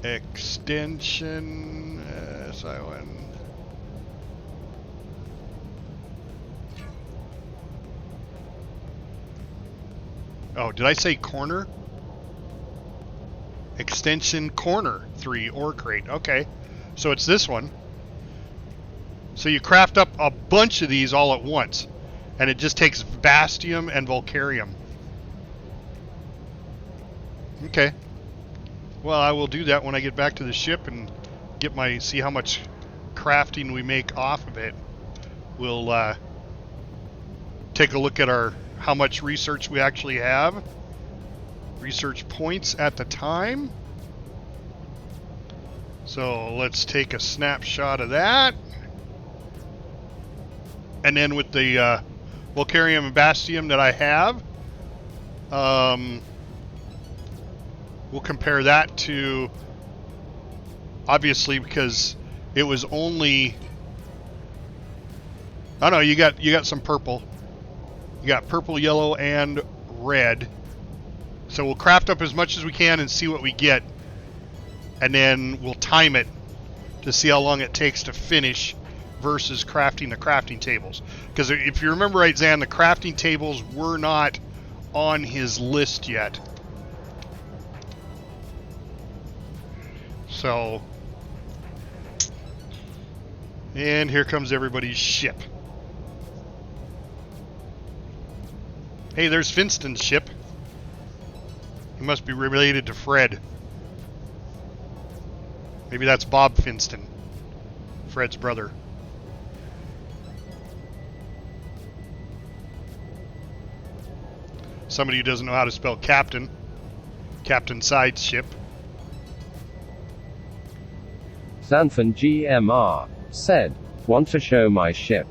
Extension SI1. Oh, did I say corner? Extension corner 3 ore crate. Okay, so it's this one. So you craft up a bunch of these all at once, and it just takes bastium and volcarium. Okay. Well, I will do that when I get back to the ship and get see how much crafting we make off of it. We'll take a look at how much research we actually have. Research points at the time. So let's take a snapshot of that. And then with the volcarium and bastium that I have, we'll compare that to, obviously, because it was only, I don't know, you got some purple. You got purple, yellow, and red. So we'll craft up as much as we can and see what we get. And then we'll time it to see how long it takes to finish versus crafting the crafting tables. Because if you remember right, Zan, the crafting tables were not on his list yet. So, and here comes everybody's ship. Hey, there's Finston's ship. He must be related to Fred. Maybe that's Bob Finston, Fred's brother. Somebody who doesn't know how to spell captain. Captain side ship. Xanfan GMR said, "Want to show my ship?"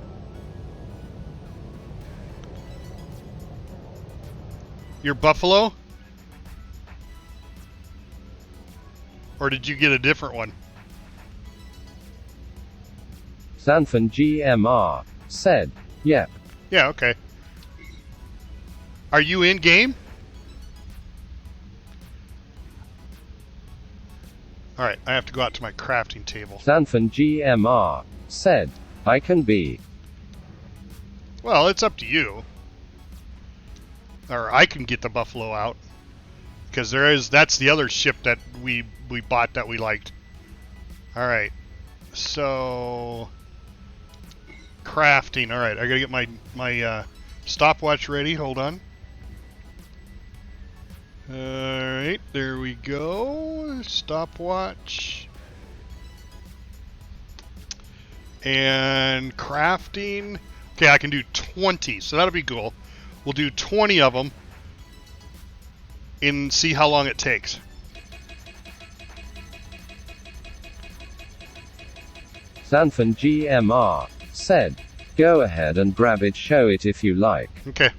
Your Buffalo? Or did you get a different one? Xanfan GMR said, "Yep." Yeah, okay. Are you in game? Alright, I have to go out to my crafting table. Xanfan GMR said, "I can be." Well, it's up to you. Or I can get the Buffalo out. Because that's the other ship that we bought that we liked. Alright. So crafting. Alright, I gotta get my stopwatch ready. Hold on. Alright, there we go. Stopwatch. And crafting. Okay, I can do 20, so that'll be cool. We'll do 20 of them and see how long it takes. Xanfan GMR said, "Go ahead and grab it, show it if you like." Okay.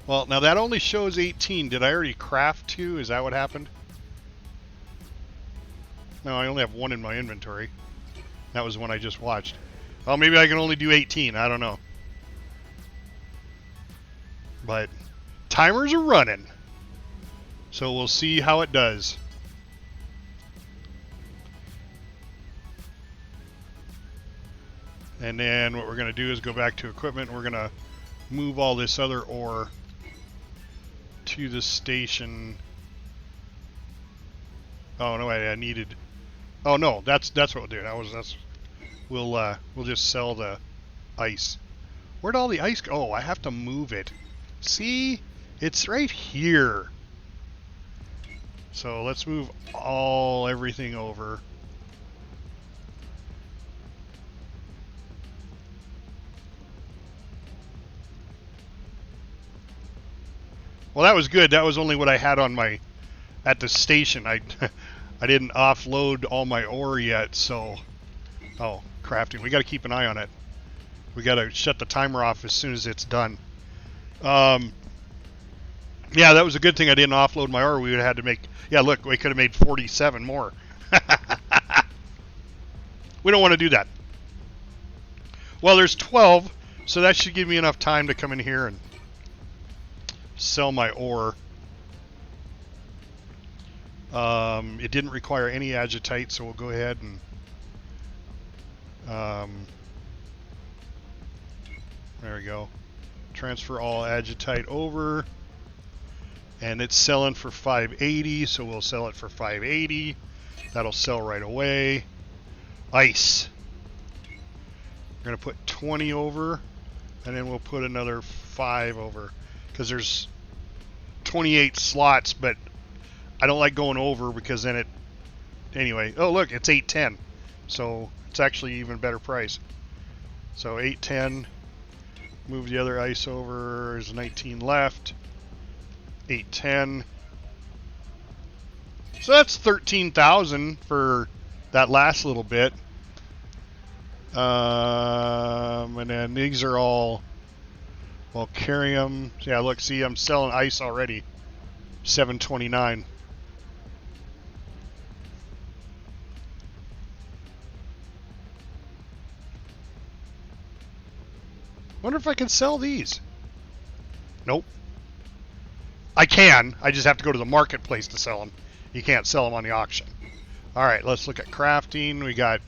Well, now that only shows 18. Did I already craft 2? Is that what happened? No, I only have 1 in my inventory. That was the one I just watched. Well, maybe I can only do 18. I don't know. But timers are running. So we'll see how it does. And then what we're going to do is go back to equipment. We're going to move all this other ore to the station. Oh no, I needed. Oh no, that's what we'll do. We'll just sell the ice. Where'd all the ice go? Oh, I have to move it. See, it's right here. So let's move everything over. Well, that was good. That was only what I had on at the station. I didn't offload all my ore yet, so... Oh, crafting. We got to keep an eye on it. We got to shut the timer off as soon as it's done. Yeah, that was a good thing I didn't offload my ore. We would have had to make... Yeah, look, we could have made 47 more. We don't want to do that. Well, there's 12, so that should give me enough time to come in here and sell my ore. It didn't require any agitite, so we'll go ahead and there we go. Transfer all agitite over, and it's selling for 580, so we'll sell it for 580. That'll sell right away. Ice. We're gonna put 20 over, and then we'll put another 5 over, because there's 28 slots, but I don't like going over because then it... Anyway, oh look, it's 810, so it's actually even better price. So 810, move the other ice over, there's 19 left, 810. So that's 13,000 for that last little bit. And then these are all... Well, carry them. Yeah, look, see, I'm selling ice already. 729. Wonder if I can sell these. Nope. I can. I just have to go to the marketplace to sell them. You can't sell them on the auction. All right, let's look at crafting. We got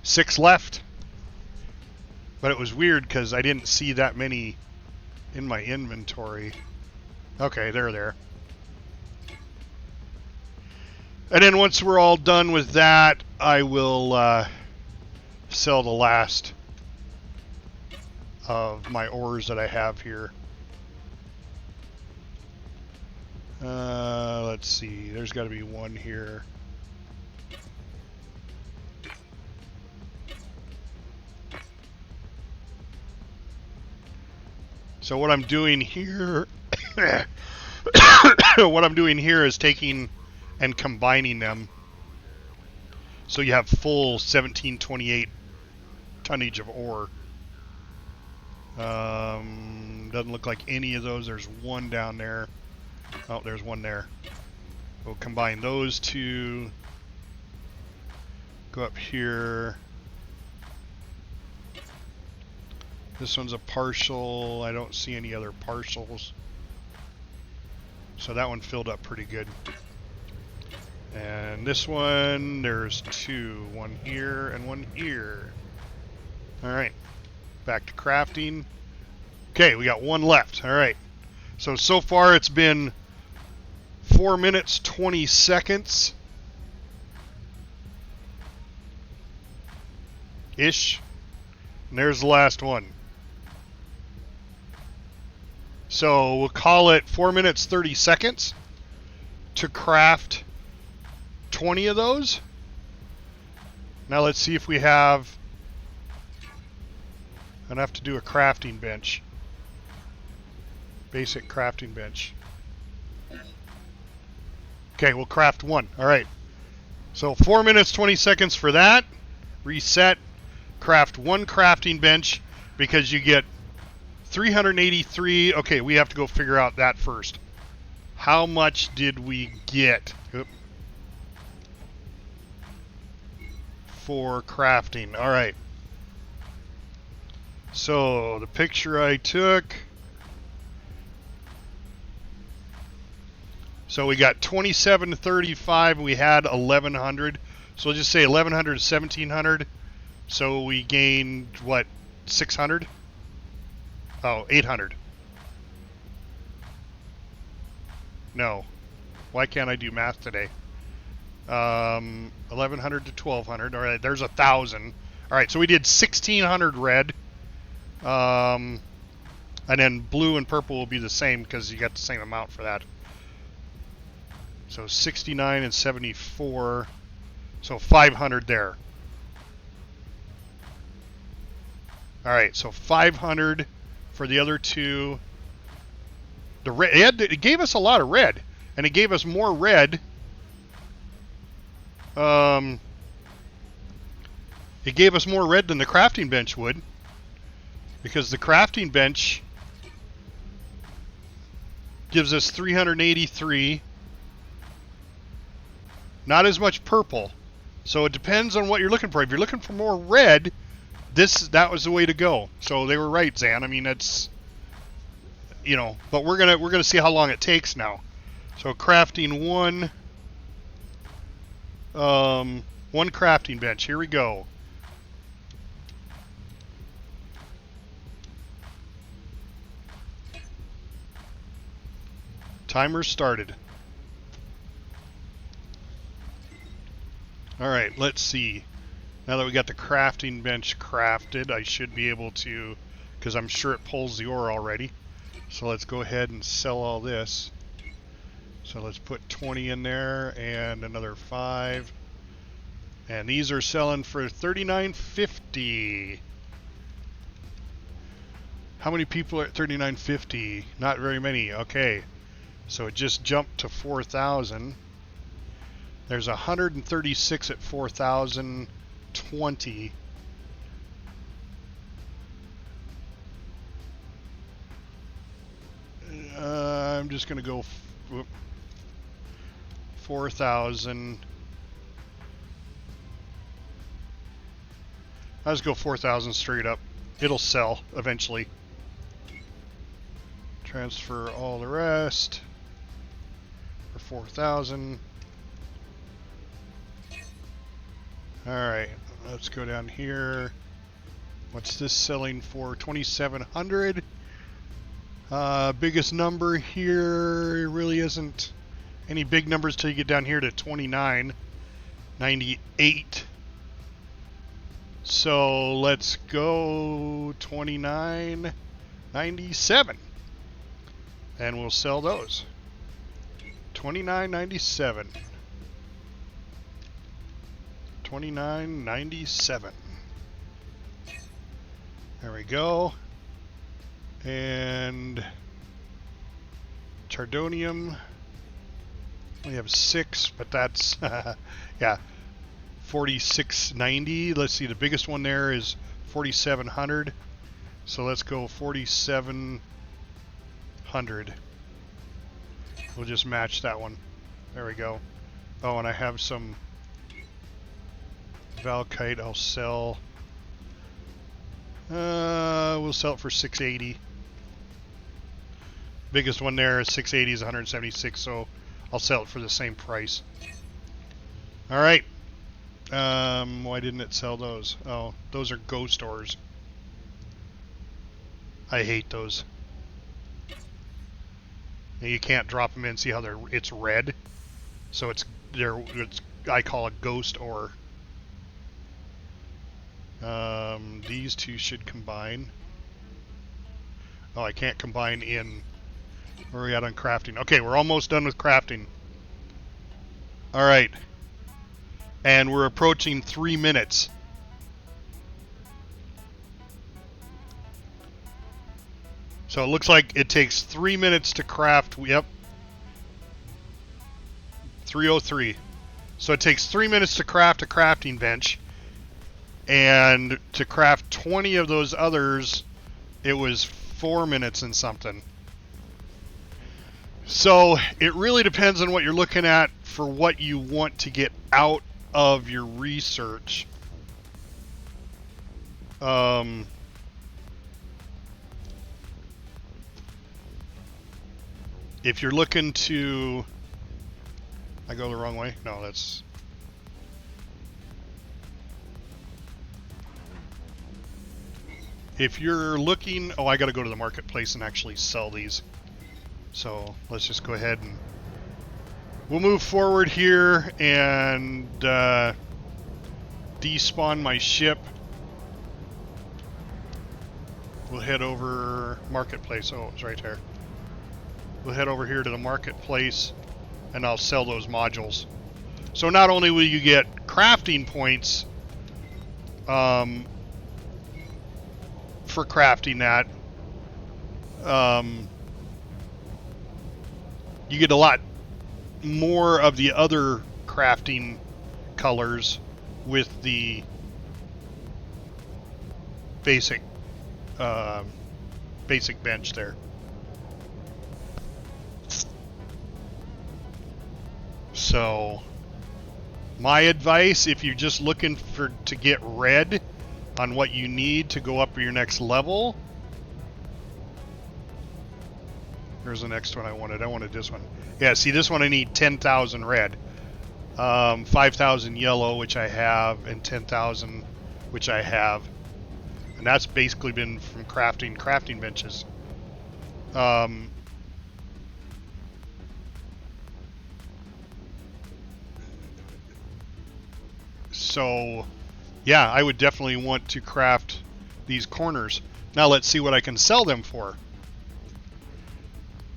6 left. But it was weird because I didn't see that many in my inventory. Okay, they're there. And then once we're all done with that, I will sell the last of my ores that I have here. Let's see, there's got to be one here. So what I'm doing here, is taking and combining them. So you have full 1728 tonnage of ore. Doesn't look like any of those. There's one down there. Oh, there's one there. We'll combine those two. Go up here. This one's a partial. I don't see any other partials. So that one filled up pretty good. And this one, there's two. One here and one here. Alright. Back to crafting. Okay, we got one left. Alright. So far it's been 4 minutes, 20 seconds. Ish. And there's the last one. So we'll call it 4 minutes, 30 seconds to craft 20 of those. Now let's see if we have... I'd have to do a crafting bench. Basic crafting bench. Okay, we'll craft one. Alright. So 4 minutes, 20 seconds for that. Reset. Craft one crafting bench because you get 383. Okay, we have to go figure out that first. How much did we get for crafting? Alright. So, the picture I took. So we got 2735 and we had 1100. So we'll just say 1100 to 1700. So we gained, what, 600? Oh, 800. No. Why can't I do math today? 1100 to 1200. All right, there's 1,000. All right, so we did 1600 red. And then blue and purple will be the same because you got the same amount for that. So 69 and 74. So 500 there. All right, so 500 for the other two. The red, it gave us a lot of red, and it gave us more red. It gave us more red than the crafting bench would, because the crafting bench gives us 383. Not as much purple. So it depends on what you're looking for. If you're looking for more red, that was the way to go. So they were right, Zan. I mean, it's, you know, but we're gonna see how long it takes now. So crafting one crafting bench. Here we go. Timer started. All right, let's see. Now that we got the crafting bench crafted, I should be able to, because I'm sure it pulls the ore already. So let's go ahead and sell all this. So let's put 20 in there and another 5. And these are selling for $39.50. How many people are at $39.50? Not very many. Okay. So it just jumped to 4,000. There's 136 at 4,020. I'm just going to go 4,000. I'll just go 4,000 straight up. It'll sell eventually. Transfer all the rest for 4,000. Alright, let's go down here. What's this selling for? 2,700. Biggest number here really isn't any big numbers till you get down here to 29.98. So let's go 29.97. And we'll sell those. 29.97. 29.97. There we go. And Chardonium, we have 6, but that's, yeah, 4690. Let's see, the biggest one there is 4700. So let's go 4700. We'll just match that one. There we go. Oh, and I have some Valkite I'll sell. We'll sell it for 680. Biggest one there is 680 is 176, so I'll sell it for the same price. All right. Why didn't it sell those? Oh, those are ghost ores. I hate those. And you can't drop them in. See how it's red? So it's I call it ghost ore. These two should combine. Oh, I can't combine in. Where are we at on crafting? Okay, we're almost done with crafting. All right. And we're approaching 3 minutes. So it looks like it takes 3 minutes to craft. Yep. 303. So it takes 3 minutes to craft a crafting bench. And to craft 20 of those others, it was 4 minutes and something. So it really depends on what you're looking at for what you want to get out of your research. If you're looking to... I go the wrong way? No, that's... If you're looking... Oh, I got to go to the marketplace and actually sell these. So let's just go ahead and... We'll move forward here and despawn my ship. We'll head over marketplace. Oh, it's right there. We'll head over here to the marketplace and I'll sell those modules. So not only will you get crafting points for crafting that, you get a lot more of the other crafting colors with the basic bench there. So my advice, if you're just looking to get red on what you need to go up to your next level, here's the next one I wanted. I wanted this one. Yeah, see, this one I need 10,000 red, 5,000 yellow, which I have, and 10,000, which I have. And that's basically been from crafting benches. So, yeah, I would definitely want to craft these corners. Now let's see what I can sell them for.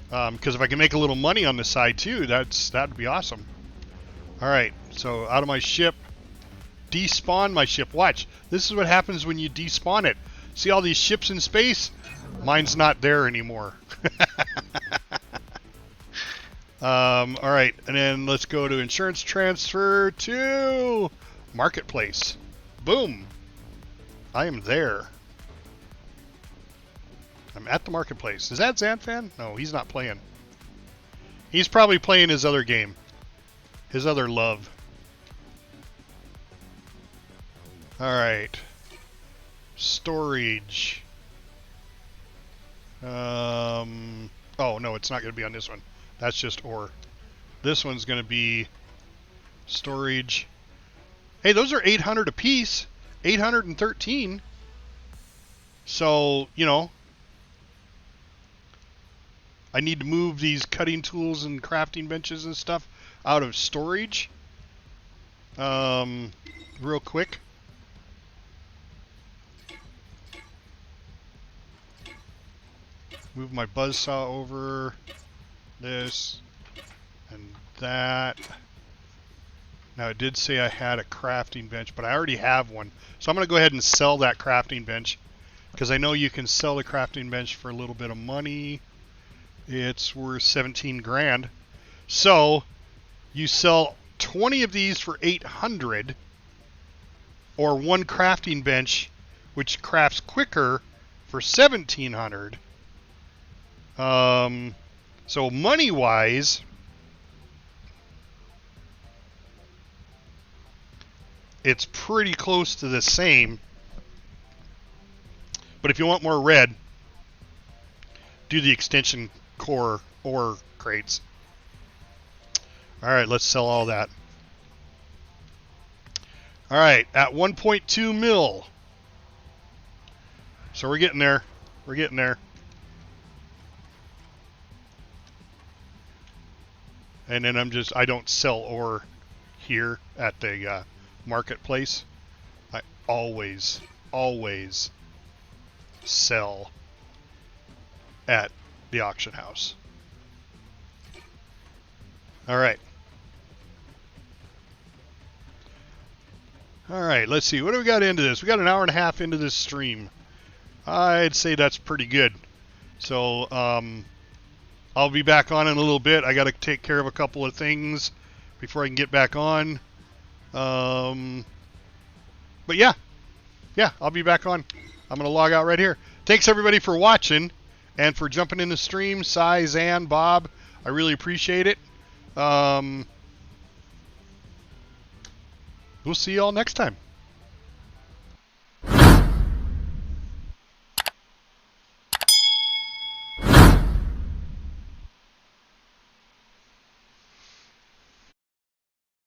Because if I can make a little money on the side too, that'd be awesome. All right, so out of my ship, despawn my ship. Watch, this is what happens when you despawn it. See all these ships in space? Mine's not there anymore. All right, and then let's go to insurance transfer to marketplace. Boom. I am there. I'm at the marketplace. Is that Xanthan? No, he's not playing. He's probably playing his other game. His other love. Alright. Storage. Oh, no, it's not going to be on this one. That's just ore. This one's going to be storage. Hey, those are 800 apiece. 813. So, you know, I need to move these cutting tools and crafting benches and stuff out of storage real quick. Move my buzzsaw over this and that. Now it did say I had a crafting bench, but I already have one. So I'm going to go ahead and sell that crafting bench because I know you can sell the crafting bench for a little bit of money. It's worth 17 grand. So you sell 20 of these for 800, or one crafting bench, which crafts quicker, for 1700. So money-wise, it's pretty close to the same. But if you want more red, do the extension core ore crates. All right, let's sell all that. All right, at 1.2 mil. So we're getting there. We're getting there. And then I don't sell ore here at the marketplace. I always sell at the auction house. All right. All right, let's see. What do we got into this? We got an hour and a half into this stream. I'd say that's pretty good. So, I'll be back on in a little bit. I got to take care of a couple of things before I can get back on. But yeah, I'll be back on. I'm going to log out right here. Thanks everybody for watching and for jumping in the stream. Cy, Zan, Bob, I really appreciate it. We'll see you all next time.